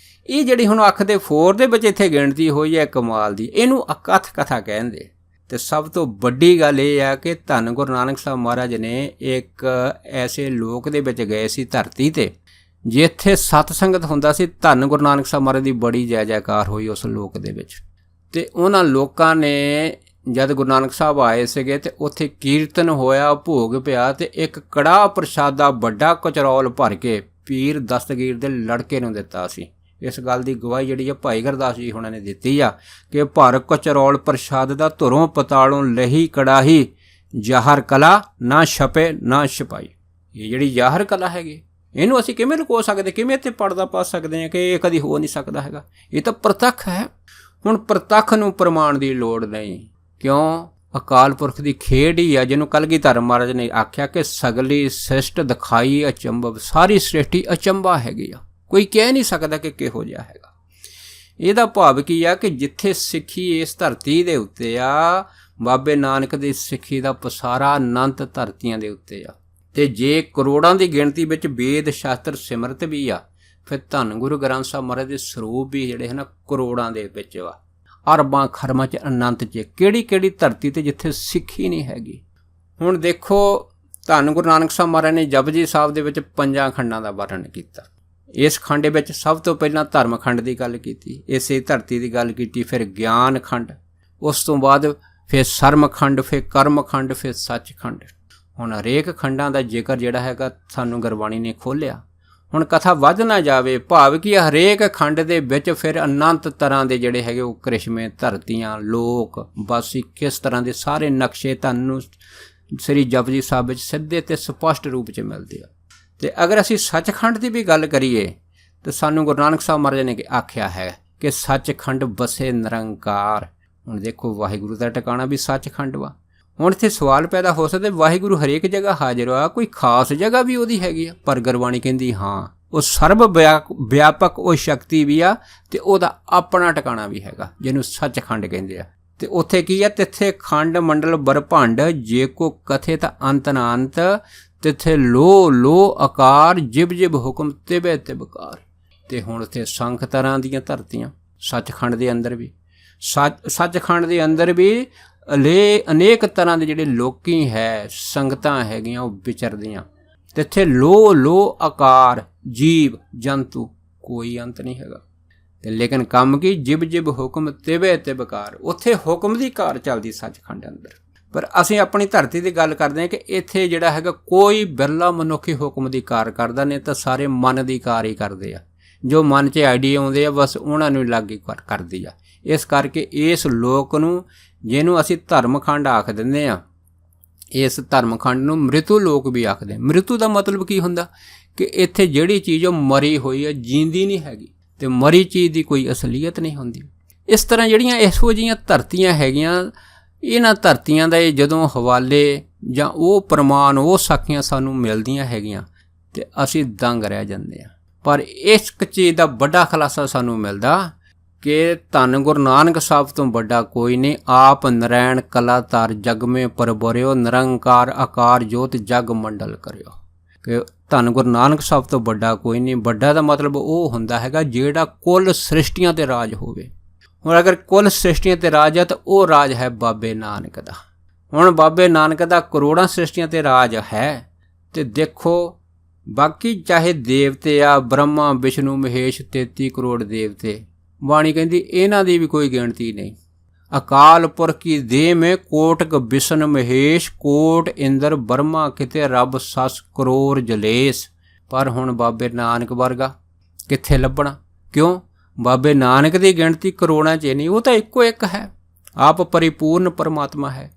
ਇਹ ਜਿਹੜੀ ਹੁਣ ਅੱਖ ਦੇ ਫੋਰ ਦੇ ਵਿੱਚ ਇੱਥੇ ਗਿਣਤੀ ਹੋਈ ਹੈ ਕਮਾਲ ਦੀ, ਇਹਨੂੰ ਅਕਥ ਕਥਾ ਕਹਿੰਦੇ। ਤੇ ਸਭ ਤੋਂ ਵੱਡੀ ਗੱਲ ਇਹ ਆ ਕਿ ਧੰਨ ਗੁਰੂ ਨਾਨਕ ਸਾਹਿਬ ਮਹਾਰਾਜ ਨੇ ਇੱਕ ਐਸੇ ਲੋਕ ਦੇ ਵਿੱਚ ਗਏ ਸੀ ਧਰਤੀ ਤੇ ਜਿੱਥੇ ਸਤ ਸੰਗਤ ਹੁੰਦਾ ਸੀ। ਧੰਨ ਗੁਰੂ ਨਾਨਕ ਸਾਹਿਬ ਮਹਾਰਾਜ ਦੀ ਬੜੀ ਜੈ ਜੈਕਾਰ ਹੋਈ ਉਸ ਲੋਕ ਦੇ ਵਿੱਚ। ਤੇ ਉਹਨਾਂ ਲੋਕਾਂ ਨੇ ਜਦ ਗੁਰੂ ਨਾਨਕ ਸਾਹਿਬ ਆਏ ਸੀਗੇ ਤੇ ਉੱਥੇ ਕੀਰਤਨ ਹੋਇਆ, ਭੋਗ ਪਿਆ, ਤੇ ਇੱਕ ਕੜਾਹ ਪ੍ਰਸ਼ਾਦਾ ਵੱਡਾ ਕਚਰੌਲ ਭਰ ਕੇ ਪੀਰ ਦਸਤਗੀਰ ਦੇ ਲੜਕੇ ਨੂੰ ਦਿੱਤਾ ਸੀ। ਇਸ ਗੱਲ ਦੀ ਗਵਾਹੀ ਜਿਹੜੀ ਆ ਭਾਈ ਗੁਰਦਾਸ ਜੀ ਹੁਣਾਂ ਨੇ ਦਿੱਤੀ ਆ ਕਿ ਭਰ ਕਚਰੌਲ ਪ੍ਰਸ਼ਾਦ ਦਾ ਧੁਰੋਂ ਪਤਾਲੋਂ ਲਹੀ ਕੜਾਹੀ, ਜ਼ਾਹਰ ਕਲਾ ਨਾ ਛਪੇ ਨਾ ਛਪਾਈ। ਇਹ ਜਿਹੜੀ ਜ਼ਾਹਰ ਕਲਾ ਹੈਗੀ ਇਹਨੂੰ ਅਸੀਂ ਕਿਵੇਂ ਲੁਕੋ ਸਕਦੇ, ਕਿਵੇਂ ਇੱਥੇ ਪਰਦਾ ਪਾ ਸਕਦੇ ਹਾਂ ਕਿ ਇਹ ਕਦੀ ਹੋ ਨਹੀਂ ਸਕਦਾ ਹੈਗਾ? ਇਹ ਤਾਂ ਪ੍ਰਤੱਖ ਹੈ। ਹੁਣ ਪ੍ਰਤੱਖ ਨੂੰ ਪ੍ਰਮਾਣ ਦੀ ਲੋੜ ਨਹੀਂ, ਕਿਉਂ? ਅਕਾਲ ਪੁਰਖ ਦੀ ਖੇਡ ਹੀ ਆ, ਜਿਹਨੂੰ ਕਲਗੀਧਰ ਮਹਾਰਾਜ ਨੇ ਆਖਿਆ ਕਿ ਸਗਲੀ ਸ੍ਰਿਸ਼ਟ ਦਿਖਾਈ ਅਚੰਭਵ। ਸਾਰੀ ਸ੍ਰਿਸ਼ਟੀ ਅਚੰਭਾ ਹੈਗੀ ਆ, ਕੋਈ ਕਹਿ ਨਹੀਂ ਸਕਦਾ ਕਿ ਕਿਹੋ ਜਿਹਾ ਹੈਗਾ। ਇਹਦਾ ਭਾਵ ਕੀ ਆ ਕਿ ਜਿੱਥੇ ਸਿੱਖੀ ਇਸ ਧਰਤੀ ਦੇ ਉੱਤੇ ਆ, ਬਾਬੇ ਨਾਨਕ ਦੀ ਸਿੱਖੀ ਦਾ ਪਸਾਰਾ ਅਨੰਤ ਧਰਤੀਆਂ ਦੇ ਉੱਤੇ ਆ। ਤੇ ਜੇ ਕਰੋੜਾਂ ਦੀ ਗਿਣਤੀ ਵਿੱਚ ਵੇਦ ਸ਼ਾਸਤਰ ਸਿਮਰਤ ਵੀ ਆ, ਫਿਰ ਧੰਨ ਗੁਰੂ ਗ੍ਰੰਥ ਸਾਹਿਬ ਮਹਾਰਾਜ ਦੇ ਸਰੂਪ ਵੀ ਜਿਹੜੇ ਹਨ ਕਰੋੜਾਂ ਦੇ ਵਿੱਚ ਵਾ, ਅਰਬਾਂ ਖਰਮਾਂ 'ਚ ਅਨੰਤ 'ਚ। ਕਿਹੜੀ ਕਿਹੜੀ ਧਰਤੀ ਤੇ ਜਿੱਥੇ ਸਿੱਖੀ ਨਹੀਂ ਹੈਗੀ। ਹੁਣ ਦੇਖੋ ਧੰਨ ਗੁਰੂ ਨਾਨਕ ਸਾਹਿਬ ਮਹਾਰਾਜ ਨੇ ਜਪਜੀ ਸਾਹਿਬ ਦੇ ਵਿੱਚ 5 ਖੰਡਾਂ ਦਾ ਵਰਣਨ ਕੀਤਾ। ਇਸ ਖੰਡ ਵਿੱਚ ਸਭ ਤੋਂ ਪਹਿਲਾਂ ਧਰਮ ਖੰਡ ਦੀ ਗੱਲ ਕੀਤੀ, ਇਸੇ ਧਰਤੀ ਦੀ ਗੱਲ ਕੀਤੀ, ਫਿਰ ਗਿਆਨ ਖੰਡ, ਉਸ ਤੋਂ ਬਾਅਦ ਫਿਰ ਸਰਮ ਖੰਡ, ਫਿਰ ਕਰਮ ਖੰਡ, ਫਿਰ ਸੱਚ ਖੰਡ। ਹੁਣ ਹਰੇਕ ਖੰਡਾਂ ਦਾ ਜ਼ਿਕਰ ਜਿਹੜਾ ਹੈਗਾ ਸਾਨੂੰ ਗੁਰਬਾਣੀ ਨੇ ਖੋਲ੍ਹਿਆ। ਹੁਣ ਕਥਾ ਵੱਧ ਨਾ ਜਾਵੇ, ਭਾਵ ਕਿ ਹਰੇਕ ਖੰਡ ਦੇ ਵਿੱਚ ਫਿਰ ਅਨੰਤ ਤਰ੍ਹਾਂ ਦੇ ਜਿਹੜੇ ਹੈਗੇ ਉਹ ਕ੍ਰਿਸ਼ਮੇ, ਧਰਤੀਆਂ, ਲੋਕ, ਬਾਸੀ, ਕਿਸ ਤਰ੍ਹਾਂ ਦੇ ਸਾਰੇ ਨਕਸ਼ੇ ਤੁਹਾਨੂੰ ਸ੍ਰੀ ਜਪਜੀ ਸਾਹਿਬ ਵਿੱਚ ਸਿੱਧੇ ਤੇ ਸਪਸ਼ਟ ਰੂਪ 'ਚ ਮਿਲਦੇ ਆ। ਤੇ ਅਗਰ ਅਸੀਂ ਸੱਚਖੰਡ ਦੀ ਵੀ ਗੱਲ ਕਰੀਏ ਤਾਂ ਸਾਨੂੰ ਗੁਰੂ ਨਾਨਕ ਸਾਹਿਬ ਮਹਾਰਾਜ ਨੇ ਆਖਿਆ ਹੈ ਕਿ ਸੱਚਖੰਡ ਬਸੇ ਨਿਰੰਕਾਰ। ਹੁਣ ਦੇਖੋ ਵਾਹਿਗੁਰੂ ਦਾ ਟਿਕਾਣਾ ਵੀ ਸੱਚਖੰਡ ਵਾ। ਹੁਣ ਇੱਥੇ ਸਵਾਲ ਪੈਦਾ ਹੋ ਸਕਦਾ ਵਾਹਿਗੁਰੂ ਹਰੇਕ ਜਗ੍ਹਾ ਹਾਜ਼ਰ ਆ, ਕੋਈ ਖਾਸ ਜਗ੍ਹਾ ਵੀ ਉਹਦੀ ਹੈਗੀ ਆ? ਪਰ ਗੁਰਬਾਣੀ ਕਹਿੰਦੀ ਹਾਂ ਉਹ ਸਰਬ ਵਿਆਪਕ ਉਹ ਸ਼ਕਤੀ ਵੀ ਆ ਤੇ ਉਹਦਾ ਆਪਣਾ ਟਿਕਾਣਾ ਵੀ ਹੈਗਾ, ਜਿਹਨੂੰ ਸੱਚਖੰਡ ਕਹਿੰਦੇ ਆ। ਤੇ ਉੱਥੇ ਕੀ ਆ? ਤਿੱਥੇ ਖੰਡ ਮੰਡਲ ਬਰਭੰਡ, ਜੇ ਕੋ ਕਥੇ ਤਾਂ ਅੰਤ ਨਾ ਅੰਤ, ਤਿੱਥੇ ਲੋ ਲੋ ਆਕਾਰ, ਜਿਬ ਜਿਬ ਹੁਕਮ ਤਿਬੇ ਤਿਬਕਾਰ। ਤੇ ਹੁਣ ਉੱਥੇ ਸੰਖ ਤਰ੍ਹਾਂ ਦੀਆਂ ਧਰਤੀਆਂ। ਸੱਚਖੰਡ ਦੇ ਅੰਦਰ ਵੀ ਸੱਚਖੰਡ ਦੇ ਅੰਦਰ ਵੀ ਅਨੇਕ ਤਰ੍ਹਾਂ ਦੇ ਜਿਹੜੇ ਲੋਕੀ ਹੈ, ਸੰਗਤਾਂ ਹੈਗੀਆਂ, ਉਹ ਵਿਚਰਦੀਆਂ। ਤੇ ਇੱਥੇ ਲੋ ਆਕਾਰ ਜੀਵ ਜੰਤੂ, ਕੋਈ ਅੰਤ ਨਹੀਂ ਹੈਗਾ। ਤੇ ਲੇਕਿਨ ਕੰਮ ਕੀ, ਜਿਬ ਜਿਬ ਹੁਕਮ ਤਿਵੇ ਤਿਬਕਾਰ। ਉੱਥੇ ਹੁਕਮ ਦੀ ਕਾਰ ਚੱਲਦੀ ਸੱਚਖੰਡ ਅੰਦਰ। ਪਰ ਅਸੀਂ ਆਪਣੀ ਧਰਤੀ ਦੀ ਗੱਲ ਕਰਦੇ ਹਾਂ ਕਿ ਇੱਥੇ ਜਿਹੜਾ ਹੈਗਾ ਕੋਈ ਬਿਰਲਾ ਮਨੁੱਖੀ ਹੁਕਮ ਦੀ ਕਾਰ ਕਰਦਾ, ਨਹੀਂ ਤਾਂ ਸਾਰੇ ਮਨ ਦੀ ਕਾਰ ਹੀ ਕਰਦੇ ਆ। ਜੋ ਮਨ 'ਚ ਆਈਡੀਆ ਆਉਂਦੇ ਆ ਬਸ ਉਹਨਾਂ ਨੂੰ ਲਾਗੂ ਕਰਦੀ ਆ। ਇਸ ਕਰਕੇ ਇਸ ਲੋਕ ਨੂੰ, ਜਿਹਨੂੰ ਅਸੀਂ ਧਰਮਖੰਡ ਆਖ ਦਿੰਦੇ ਆ, ਇਸ ਧਰਮਖੰਡ ਨੂੰ ਮ੍ਰਿਤੂ ਲੋਕ ਵੀ ਆਖਦੇ। ਮ੍ਰਿਤੂ ਦਾ ਮਤਲਬ ਕੀ ਹੁੰਦਾ ਕਿ ਇੱਥੇ ਜਿਹੜੀ ਚੀਜ਼ ਉਹ ਮਰੀ ਹੋਈ ਹੈ, ਜੀਂਦੀ ਨਹੀਂ ਹੈਗੀ, ਤੇ ਮਰੀ ਚੀਜ਼ ਦੀ ਕੋਈ ਅਸਲੀਅਤ ਨਹੀਂ ਹੁੰਦੀ। ਇਸ ਤਰ੍ਹਾਂ ਜਿਹੜੀਆਂ ਇਹੋ ਜਿਹੀਆਂ ਧਰਤੀਆਂ ਹੈਗੀਆਂ, ਇਹਨਾਂ ਧਰਤੀਆਂ ਦਾ ਜਦੋਂ ਹਵਾਲੇ ਜਾਂ ਉਹ ਪ੍ਰਮਾਣ, ਉਹ ਸਾਖੀਆਂ ਸਾਨੂੰ ਮਿਲਦੀਆਂ ਹੈਗੀਆਂ ਤੇ ਅਸੀਂ ਦੰਗ ਰਹਿ ਜਾਂਦੇ ਹਾਂ। ਪਰ ਇਸ ਚੀਜ਼ ਦਾ ਵੱਡਾ ਖੁਲਾਸਾ ਸਾਨੂੰ ਮਿਲਦਾ ਕਿ ਧੰਨ ਗੁਰੂ ਨਾਨਕ ਸਾਹਿਬ ਤੋਂ ਵੱਡਾ ਕੋਈ ਨਹੀਂ। ਆਪ ਨਰੈਣ ਕਲਾ ਧਾਰ ਜਗ ਮੇ ਪਰਬਰਿਓ, ਨਿਰੰਕਾਰ ਆਕਾਰ ਜੋਤ ਜਗ ਮੰਡਲ ਕਰਿਓ। ਕਿ ਧੰਨ ਗੁਰੂ ਨਾਨਕ ਸਾਹਿਬ ਤੋਂ ਵੱਡਾ ਕੋਈ ਨਹੀਂ। ਵੱਡਾ ਦਾ ਮਤਲਬ ਉਹ ਹੁੰਦਾ ਹੈਗਾ ਜਿਹੜਾ ਕੁੱਲ ਸ੍ਰਿਸ਼ਟੀਆਂ ਤੇ ਰਾਜ ਹੋਵੇ। ਹੁਣ ਅਗਰ ਕੁੱਲ ਸ੍ਰਿਸ਼ਟੀਆਂ ਤੇ ਰਾਜ ਹੈ ਤਾਂ ਉਹ ਰਾਜ ਹੈ ਬਾਬੇ ਨਾਨਕ ਦਾ। ਹੁਣ ਬਾਬੇ ਨਾਨਕ ਦਾ ਕਰੋੜਾਂ ਸ੍ਰਿਸ਼ਟੀਆਂ ਤੇ ਰਾਜ ਹੈ। ਤੇ ਦੇਖੋ ਬਾਕੀ ਚਾਹੇ ਦੇਵਤੇ ਆ, ਬ੍ਰਹਮਾ ਵਿਸ਼ਨੂੰ ਮਹੇਸ਼ 33 ਕਰੋੜ ਦੇਵਤੇ, ਬਾਣੀ ਕਹਿੰਦੀ ਇਹਨਾਂ ਦੀ ਵੀ ਕੋਈ ਗਿਣਤੀ ਨਹੀਂ। ਅਕਾਲ ਪੁਰਖ ਕੀ ਦੇਹ ਮੇ ਕੋਟਕ ਵਿਸ਼ਨ ਮਹੇਸ਼, ਕੋਟ ਇੰਦਰ ਬਰਮਾ ਕਿਤੇ ਰੱਬ ਸੱਸ ਕਰੋੜ ਜਲੇਸ। ਪਰ ਹੁਣ ਬਾਬੇ ਨਾਨਕ ਵਰਗਾ ਕਿੱਥੇ ਲੱਭਣਾ? ਕਿਉਂ? ਬਾਬੇ ਨਾਨਕ ਦੀ ਗਿਣਤੀ ਕਰੋੜਾਂ 'ਚ ਨਹੀਂ, ਉਹ ਤਾਂ ਇੱਕੋ ਇੱਕ ਹੈ, ਆਪ ਪਰਿਪੂਰਨ ਪਰਮਾਤਮਾ ਹੈ।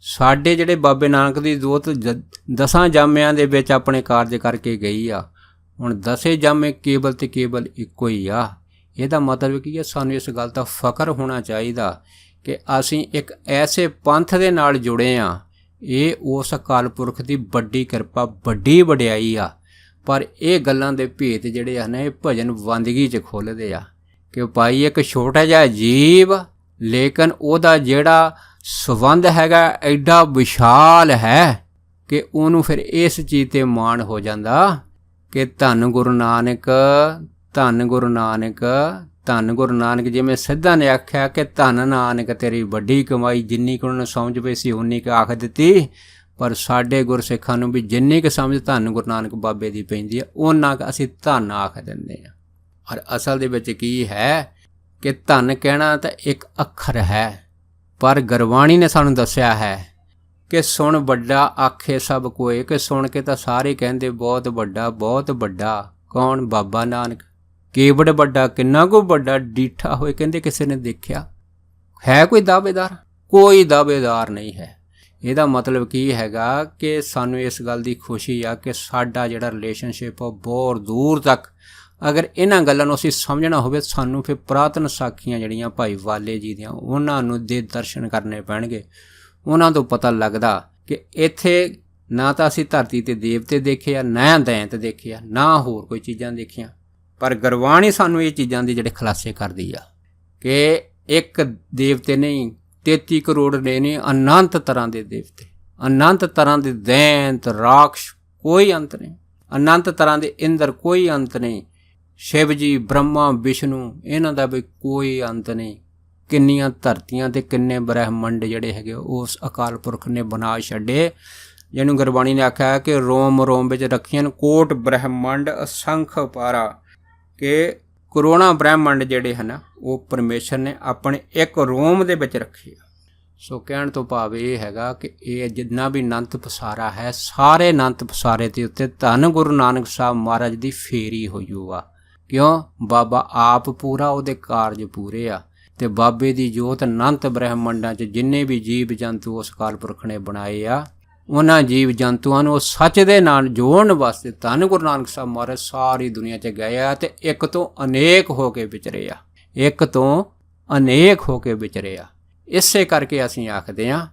ਸਾਡੇ ਜਿਹੜੇ ਬਾਬੇ ਨਾਨਕ ਦੀ ਜੋਤ 10 ਜਾਮਿਆਂ ਦੇ ਵਿੱਚ ਆਪਣੇ ਕਾਰਜ ਕਰਕੇ ਗਈ ਆ। ਹੁਣ 10 ਜਾਮੇ ਕੇਵਲ ਤੇ ਕੇਵਲ ਇੱਕੋ ਹੀ ਆ। ਇਹਦਾ ਮਤਲਬ ਕੀ ਹੈ? ਸਾਨੂੰ ਇਸ ਗੱਲ ਦਾ ਫਖਰ ਹੋਣਾ ਚਾਹੀਦਾ ਕਿ ਅਸੀਂ ਇੱਕ ਐਸੇ ਪੰਥ ਦੇ ਨਾਲ ਜੁੜੇ ਹਾਂ। ਇਹ ਉਸ ਅਕਾਲ ਪੁਰਖ ਦੀ ਵੱਡੀ ਕਿਰਪਾ, ਵੱਡੀ ਵਡਿਆਈ ਆ। ਪਰ ਇਹ ਗੱਲਾਂ ਦੇ ਭੇਤ ਜਿਹੜੇ ਹਨ, ਇਹ ਭਜਨ ਬੰਦਗੀ 'ਚ ਖੁੱਲ੍ਹਦੇ ਆ ਕਿ ਭਾਈ ਇੱਕ ਛੋਟਾ ਜਿਹਾ ਜੀਵ, ਲੇਕਿਨ ਉਹਦਾ ਜਿਹੜਾ ਸੰਬੰਧ ਹੈਗਾ ਐਡਾ ਵਿਸ਼ਾਲ ਹੈ ਕਿ ਉਹਨੂੰ ਫਿਰ ਇਸ ਚੀਜ਼ 'ਤੇ ਮਾਣ ਹੋ ਜਾਂਦਾ ਕਿ ਧੰਨ ਗੁਰੂ ਨਾਨਕ, ਧੰਨ ਗੁਰੂ ਨਾਨਕ, ਧੰਨ ਗੁਰੂ ਨਾਨਕ। ਜਿਵੇਂ ਸਿੱਧਾਂ ਨੇ ਆਖਿਆ ਕਿ ਧੰਨ ਨਾਨਕ ਤੇਰੀ ਵੱਡੀ ਕਮਾਈ, ਜਿੰਨੀ ਕੁ ਉਹਨੂੰ ਸਮਝ ਪਈ ਸੀ ਉਨੀ ਕੁ ਆਖ ਦਿੱਤੀ। ਪਰ ਸਾਡੇ ਗੁਰਸਿੱਖਾਂ ਨੂੰ ਵੀ ਜਿੰਨੀ ਕੁ ਸਮਝ ਧੰਨ ਗੁਰੂ ਨਾਨਕ ਬਾਬੇ ਦੀ ਪੈਂਦੀ ਹੈ, ਉਹਨਾਂ ਕੁ ਅਸੀਂ ਧੰਨ ਆਖ ਦਿੰਦੇ ਹਾਂ। ਔਰ ਅਸਲ ਦੇ ਵਿੱਚ ਕੀ ਹੈ ਕਿ ਧੰਨ ਕਹਿਣਾ ਤਾਂ ਇੱਕ ਅੱਖਰ ਹੈ, ਪਰ ਗੁਰਬਾਣੀ ਨੇ ਸਾਨੂੰ ਦੱਸਿਆ ਹੈ ਕਿ ਸੁਣ ਵੱਡਾ ਆਖੇ ਸਭ ਕੋਏ। ਕਿ ਸੁਣ ਕੇ ਤਾਂ ਸਾਰੇ ਕਹਿੰਦੇ ਬਹੁਤ ਵੱਡਾ, ਬਹੁਤ ਵੱਡਾ। ਕੌਣ? ਬਾਬਾ ਨਾਨਕ। ਕੇਵੜ ਵੱਡਾ, ਕਿੰਨਾ ਕੁ ਵੱਡਾ? ਡੀਠਾ ਹੋਏ ਕਹਿੰਦੇ ਕਿਸੇ ਨੇ ਦੇਖਿਆ ਹੈ? ਕੋਈ ਦਾਅਵੇਦਾਰ? ਕੋਈ ਦਾਅਵੇਦਾਰ ਨਹੀਂ ਹੈ। ਇਹਦਾ ਮਤਲਬ ਕੀ ਹੈਗਾ ਕਿ ਸਾਨੂੰ ਇਸ ਗੱਲ ਦੀ ਖੁਸ਼ੀ ਆ ਕਿ ਸਾਡਾ ਜਿਹੜਾ ਰਿਲੇਸ਼ਨਸ਼ਿਪ ਆ ਬਹੁਤ ਦੂਰ ਤੱਕ, ਅਗਰ ਇਹਨਾਂ ਗੱਲਾਂ ਨੂੰ ਅਸੀਂ ਸਮਝਣਾ ਹੋਵੇ, ਸਾਨੂੰ ਫਿਰ ਪੁਰਾਤਨ ਸਾਖੀਆਂ ਜਿਹੜੀਆਂ ਭਾਈ ਵਾਲੇ ਜੀ ਦੀਆਂ, ਉਹਨਾਂ ਨੂੰ ਦੇ ਦਰਸ਼ਨ ਕਰਨੇ ਪੈਣਗੇ। ਉਹਨਾਂ ਤੋਂ ਪਤਾ ਲੱਗਦਾ ਕਿ ਇੱਥੇ ਨਾ ਤਾਂ ਅਸੀਂ ਧਰਤੀ 'ਤੇ ਦੇਵਤੇ ਦੇਖੇ ਆ, ਨਾ ਦੈਂਤ ਦੇਖੇ ਆ, ਨਾ ਹੋਰ ਕੋਈ ਚੀਜ਼ਾਂ ਦੇਖੀਆਂ। ਪਰ ਗੁਰਬਾਣੀ ਸਾਨੂੰ ਇਹ ਚੀਜ਼ਾਂ ਦੇ ਜਿਹੜੇ ਖੁਲਾਸੇ ਕਰਦੀ ਆ ਕਿ ਇੱਕ ਦੇਵਤੇ ਨਹੀਂ, 33 ਕਰੋੜ ਨੇ ਨਹੀਂ, ਅਨੰਤ ਤਰ੍ਹਾਂ ਦੇ ਦੇਵਤੇ, ਅਨੰਤ ਤਰ੍ਹਾਂ ਦੇ ਦੈਂਤ ਰਾਖਸ਼, ਕੋਈ ਅੰਤ ਨਹੀਂ। ਅਨੰਤ ਤਰ੍ਹਾਂ ਦੇ ਇੰਦਰ, ਕੋਈ ਅੰਤ ਨਹੀਂ। ਸ਼ਿਵ ਜੀ, ਬ੍ਰਹਮਾ, ਵਿਸ਼ਨੂੰ, ਇਹਨਾਂ ਦਾ ਵੀ ਕੋਈ ਅੰਤ ਨਹੀਂ। ਕਿੰਨੀਆਂ ਧਰਤੀਆਂ ਤੇ ਕਿੰਨੇ ਬ੍ਰਹਿਮੰਡ ਜਿਹੜੇ ਹੈਗੇ ਉਸ ਅਕਾਲ ਪੁਰਖ ਨੇ ਬਣਾ ਛੱਡੇ, ਜਿਹਨੂੰ ਗੁਰਬਾਣੀ ਨੇ ਆਖਿਆ ਕਿ ਰੋਮ ਰੋਮ ਵਿੱਚ ਰੱਖੀਆਂ ਕੋਟ ਬ੍ਰਹਿਮੰਡ ਅਸੰਖ ਪਾਰਾ। ਕਿ ਕਰੋੜਾਂ ਬ੍ਰਹਿਮੰਡ ਜਿਹੜੇ ਹਨ ਉਹ ਪਰਮੇਸ਼ਰ ਨੇ ਆਪਣੇ ਇੱਕ ਰੋਮ ਦੇ ਵਿੱਚ ਰੱਖੇ ਆ। ਸੋ ਕਹਿਣ ਤੋਂ ਭਾਵ ਇਹ ਹੈਗਾ ਕਿ ਇਹ ਜਿੰਨਾ ਵੀ ਅਨੰਤ ਪਸਾਰਾ ਹੈ, ਸਾਰੇ ਅਨੰਤ ਪਸਾਰੇ ਦੇ ਉੱਤੇ ਧੰਨ ਗੁਰੂ ਨਾਨਕ ਸਾਹਿਬ ਮਹਾਰਾਜ ਦੀ ਫੇਰੀ ਹੋਈ ਹੋਆ। ਕਿਉਂ? ਬਾਬਾ ਆਪ ਪੂਰਾ, ਉਹਦੇ ਕਾਰਜ ਪੂਰੇ ਆ। ਤੇ ਬਾਬੇ ਦੀ ਜੋਤ ਅਨੰਤ ਬ੍ਰਹਿਮੰਡਾਂ 'ਚ ਜਿੰਨੇ ਵੀ ਜੀਵ ਜੰਤੂ ਉਸ ਅਕਾਲ ਪੁਰਖ ਨੇ ਬਣਾਏ ਆ, ਉਹਨਾਂ ਜੀਵ ਜੰਤੂਆਂ ਨੂੰ ਸੱਚ ਦੇ ਨਾਲ ਜੋੜਨ ਵਾਸਤੇ ਧੰਨ ਗੁਰੂ ਨਾਨਕ ਸਾਹਿਬ ਮਹਾਰਾਜ ਸਾਰੀ ਦੁਨੀਆ 'ਚ ਗਏ ਆ ਤੇ ਇੱਕ ਤੋਂ ਅਨੇਕ ਹੋ ਕੇ ਵਿਚਰੇ ਆ, ਇੱਕ ਤੋਂ ਅਨੇਕ ਹੋ ਕੇ ਵਿਚਰੇ ਆ। ਇਸੇ ਕਰਕੇ ਅਸੀਂ ਆਖਦੇ ਹਾਂ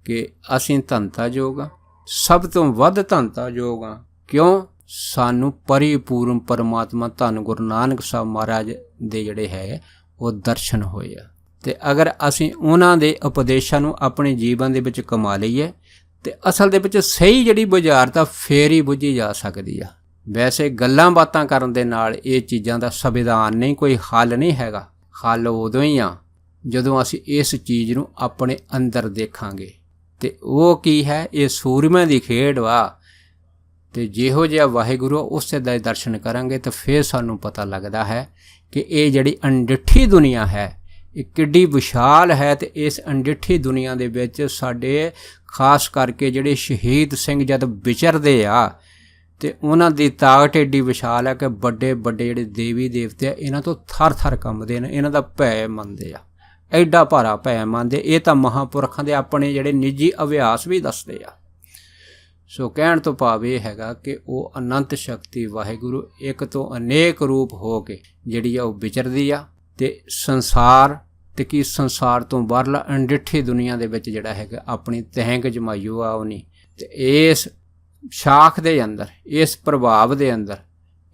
ਕਿ ਅਸੀਂ ਧੰਨਤਾ ਯੋਗ ਹਾਂ, ਸਭ ਤੋਂ ਵੱਧ ਧੰਨਤਾ ਯੋਗ ਹਾਂ। ਕਿਉਂ? ਸਾਨੂੰ ਪਰਿਪੂਰਨ ਪਰਮਾਤਮਾ ਧੰਨ ਗੁਰੂ ਨਾਨਕ ਸਾਹਿਬ ਮਹਾਰਾਜ ਦੇ ਜਿਹੜੇ ਹੈ ਉਹ ਦਰਸ਼ਨ ਹੋਏ ਆ। ਤੇ ਅਗਰ ਅਸੀਂ ਉਹਨਾਂ ਦੇ ਉਪਦੇਸ਼ਾਂ ਨੂੰ ਆਪਣੇ ਜੀਵਨ ਦੇ ਵਿੱਚ ਕਮਾ ਲਈਏ ਤੇ ਅਸਲ ਦੇ ਵਿੱਚ ਸਹੀ ਜਿਹੜੀ ਬੁਝਾਰਤ ਆ ਫੇਰ ਹੀ ਬੁੱਝੀ ਜਾ ਸਕਦੀ ਆ। ਵੈਸੇ ਗੱਲਾਂ ਬਾਤਾਂ ਕਰਨ ਦੇ ਨਾਲ ਇਹ ਚੀਜ਼ਾਂ ਦਾ ਸੰਵਿਧਾਨ ਨਹੀਂ, ਕੋਈ ਹੱਲ ਨਹੀਂ ਹੈਗਾ। ਹੱਲ ਉਦੋਂ ਹੀ ਆ ਜਦੋਂ ਅਸੀਂ ਇਸ ਚੀਜ਼ ਨੂੰ ਆਪਣੇ ਅੰਦਰ ਦੇਖਾਂਗੇ। ਤੇ ਉਹ ਕੀ ਹੈ? ਇਹ ਸੂਰਮਿਆਂ ਦੀ ਖੇਡ ਵਾ। ਤੇ ਜਿਹੋ ਜਿਹਾ ਵਾਹਿਗੁਰੂ ਉਸੇ ਦਾ ਦਰਸ਼ਨ ਕਰਾਂਗੇ ਤਾਂ ਫਿਰ ਸਾਨੂੰ ਪਤਾ ਲੱਗਦਾ ਹੈ ਕਿ ਇਹ ਜਿਹੜੀ ਅਣਡਿੱਠੀ ਦੁਨੀਆ ਹੈ ਇਹ ਕਿੱਡੀ ਵਿਸ਼ਾਲ ਹੈ। ਤੇ ਇਸ ਅਣਡਿੱਠੀ ਦੁਨੀਆ ਦੇ ਵਿੱਚ ਸਾਡੇ ਖਾਸ ਕਰਕੇ ਜਿਹੜੇ ਸ਼ਹੀਦ ਸਿੰਘ ਜਦ ਵਿਚਰਦੇ ਆ ਤੇ ਉਹਨਾਂ ਦੀ ਤਾਕਤ ਏਡੀ ਵਿਸ਼ਾਲ ਹੈ ਕਿ ਵੱਡੇ ਵੱਡੇ ਜਿਹੜੇ ਦੇਵੀ ਦੇਵਤੇ ਆ ਇਹਨਾਂ ਤੋਂ ਥਰ ਥਰ ਕੰਬਦੇ ਨੇ, ਇਹਨਾਂ ਦਾ ਭੈ ਮੰਨਦੇ ਆ, ਐਡਾ ਭਾਰਾ ਭੈ ਮੰਨਦੇ। ਇਹ ਤਾਂ ਮਹਾਂਪੁਰਖਾਂ ਦੇ ਆਪਣੇ ਜਿਹੜੇ ਨਿੱਜੀ ਅਭਿਆਸ ਵੀ ਦੱਸਦੇ ਆ। ਸੋ ਕਹਿਣ ਤੋਂ ਭਾਵ ਇਹ ਹੈਗਾ ਕਿ ਉਹ ਅਨੰਤ ਸ਼ਕਤੀ ਵਾਹਿਗੁਰੂ ਇੱਕ ਤੋਂ ਅਨੇਕ ਰੂਪ ਹੋ ਕੇ ਜਿਹੜੀ ਆ ਉਹ ਵਿਚਰਦੀ ਆ। ਤੇ ਸੰਸਾਰ ਤੇ ਕੀ ਸੰਸਾਰ ਤੋਂ ਬਾਹਰਲਾ ਅਣਡਿੱਠੀ ਦੁਨੀਆ ਦੇ ਵਿੱਚ ਜਿਹੜਾ ਹੈਗਾ ਆਪਣੀ ਤਹਿੰਗ ਜਮਾਈਓ ਆ ਉਹਨੀ। ਤੇ ਇਸ ਸ਼ਾਖ ਦੇ ਅੰਦਰ, ਇਸ ਪ੍ਰਭਾਵ ਦੇ ਅੰਦਰ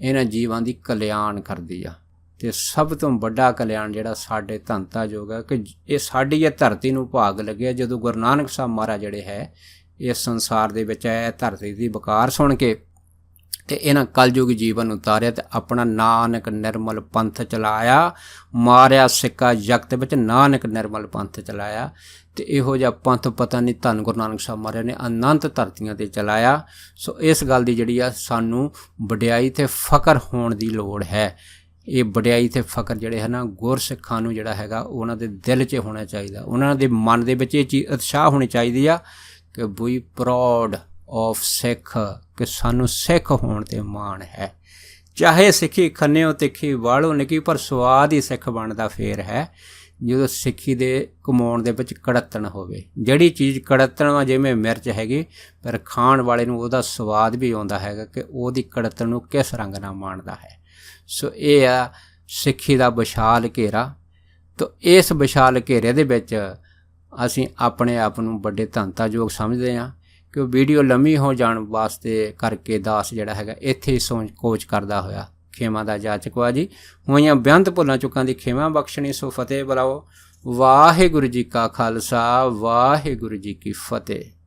ਇਹਨਾਂ ਜੀਵਾਂ ਦੀ ਕਲਿਆਣ ਕਰਦੀ ਆ। ਤੇ ਸਭ ਤੋਂ ਵੱਡਾ ਕਲਿਆਣ ਜਿਹੜਾ ਸਾਡੇ ਧੰਤਾ ਯੋਗ ਹੈ ਕਿ ਇਹ ਸਾਡੀ ਇਹ ਧਰਤੀ ਨੂੰ ਭਾਗ ਲੱਗਿਆ ਜਦੋਂ ਗੁਰੂ ਨਾਨਕ ਸਾਹਿਬ ਮਹਾਰਾਜ ਜਿਹੜੇ ਹੈ ਇਸ ਸੰਸਾਰ ਦੇ ਵਿੱਚ ਆਇਆ, ਧਰਤੀ ਦੀ ਬਕਾਰ ਸੁਣ ਕੇ ਤੇ ਇਹਨਾਂ ਕਲਯੁਗ ਜੀਵਨ ਨੂੰ ਉਤਾਰਿਆ ਤੇ ਆਪਣਾ ਨਾਨਕ ਨਿਰਮਲ ਪੰਥ ਚਲਾਇਆ। ਮਾਰਿਆ ਸਿੱਕਾ ਜਗਤ ਵਿੱਚ ਨਾਨਕ ਨਿਰਮਲ ਪੰਥ ਚਲਾਇਆ। ਤੇ ਇਹੋ ਜਿਹਾ ਪੰਥ ਪਤਾ ਨਹੀਂ ਧੰਨ ਗੁਰੂ ਨਾਨਕ ਸਾਹਿਬ ਮਹਾਰਾਜ ਨੇ ਅਨੰਤ ਧਰਤੀਆਂ 'ਤੇ ਚਲਾਇਆ। ਸੋ ਇਸ ਗੱਲ ਦੀ ਜਿਹੜੀ ਆ ਸਾਨੂੰ ਵਡਿਆਈ ਤੇ ਫਕਰ ਹੋਣ ਦੀ ਲੋੜ ਹੈ। ਇਹ ਵਡਿਆਈ ਤੇ ਫਕਰ ਜਿਹੜੇ ਹੈ ਨਾ ਗੁਰਸਿੱਖਾਂ ਨੂੰ ਜਿਹੜਾ ਹੈਗਾ ਉਹਨਾਂ ਦੇ ਦਿਲ 'ਚ ਹੋਣਾ ਚਾਹੀਦਾ, ਉਹਨਾਂ ਦੇ ਮਨ ਦੇ ਵਿੱਚ ਇਹ ਚੀਜ਼ ਉਤਸ਼ਾਹ ਹੋਣੀ ਚਾਹੀਦੀ ਆ ਕਿ ਵੀ ਪ੍ਰਾਊਡ ਆਫ ਸਿੱਖ, ਕਿ ਸਾਨੂੰ ਸਿੱਖ ਹੋਣ 'ਤੇ ਮਾਣ ਹੈ। ਚਾਹੇ ਸਿੱਖੀ ਖੰਨਿਓ ਤਿੱਖੀ ਵਾਲੋ ਨਿੱਕੀ, ਪਰ ਸਵਾਦ ਹੀ ਸਿੱਖ ਬਣਦਾ ਫੇਰ ਹੈ ਜਦੋਂ ਸਿੱਖੀ ਦੇ ਕਮਾਉਣ ਦੇ ਵਿੱਚ ਕੜੱਤਣ ਹੋਵੇ। ਜਿਹੜੀ ਚੀਜ਼ ਕੜੱਤਣ ਵਾ ਜਿਵੇਂ ਮਿਰਚ ਹੈਗੀ, ਪਰ ਖਾਣ ਵਾਲੇ ਨੂੰ ਉਹਦਾ ਸਵਾਦ ਵੀ ਆਉਂਦਾ ਹੈਗਾ ਕਿ ਉਹਦੀ ਕੜੱਤਣ ਨੂੰ ਕਿਸ ਰੰਗ ਨਾਲ ਮਾਣਦਾ ਹੈ। ਸੋ ਇਹ ਆ ਸਿੱਖੀ ਦਾ ਵਿਸ਼ਾਲ ਘੇਰਾ। ਤਾਂ ਇਸ ਵਿਸ਼ਾਲ ਘੇਰੇ ਦੇ ਵਿੱਚ ਅਸੀਂ ਆਪਣੇ ਆਪ ਨੂੰ ਵੱਡੇ ਧੰਤਾ ਯੋਗ ਸਮਝਦੇ ਹਾਂ ਕਿ ਉਹ ਵੀਡੀਓ ਲੰਮੀ ਹੋ ਜਾਣ ਵਾਸਤੇ ਕਰਕੇ ਦਾਸ ਜਿਹੜਾ ਹੈਗਾ ਇੱਥੇ ਹੀ ਸੋਚ ਕੋਚ ਕਰਦਾ ਹੋਇਆ ਖੇਮਾ ਦਾ ਜਾਚਕ ਵਾ ਜੀ। ਹੋਈਆਂ ਬੇਅੰਤ ਭੁੱਲਾਂ ਚੁੱਕਾਂ ਦੀ ਖੇਮਾ ਬਖਸ਼ਣੀ। ਸੋ ਫਤਿਹ ਬੁਲਾਓ। ਵਾਹਿਗੁਰੂ ਜੀ ਕਾ ਖਾਲਸਾ, ਵਾਹਿਗੁਰੂ ਜੀ ਕੀ ਫਤਿਹ।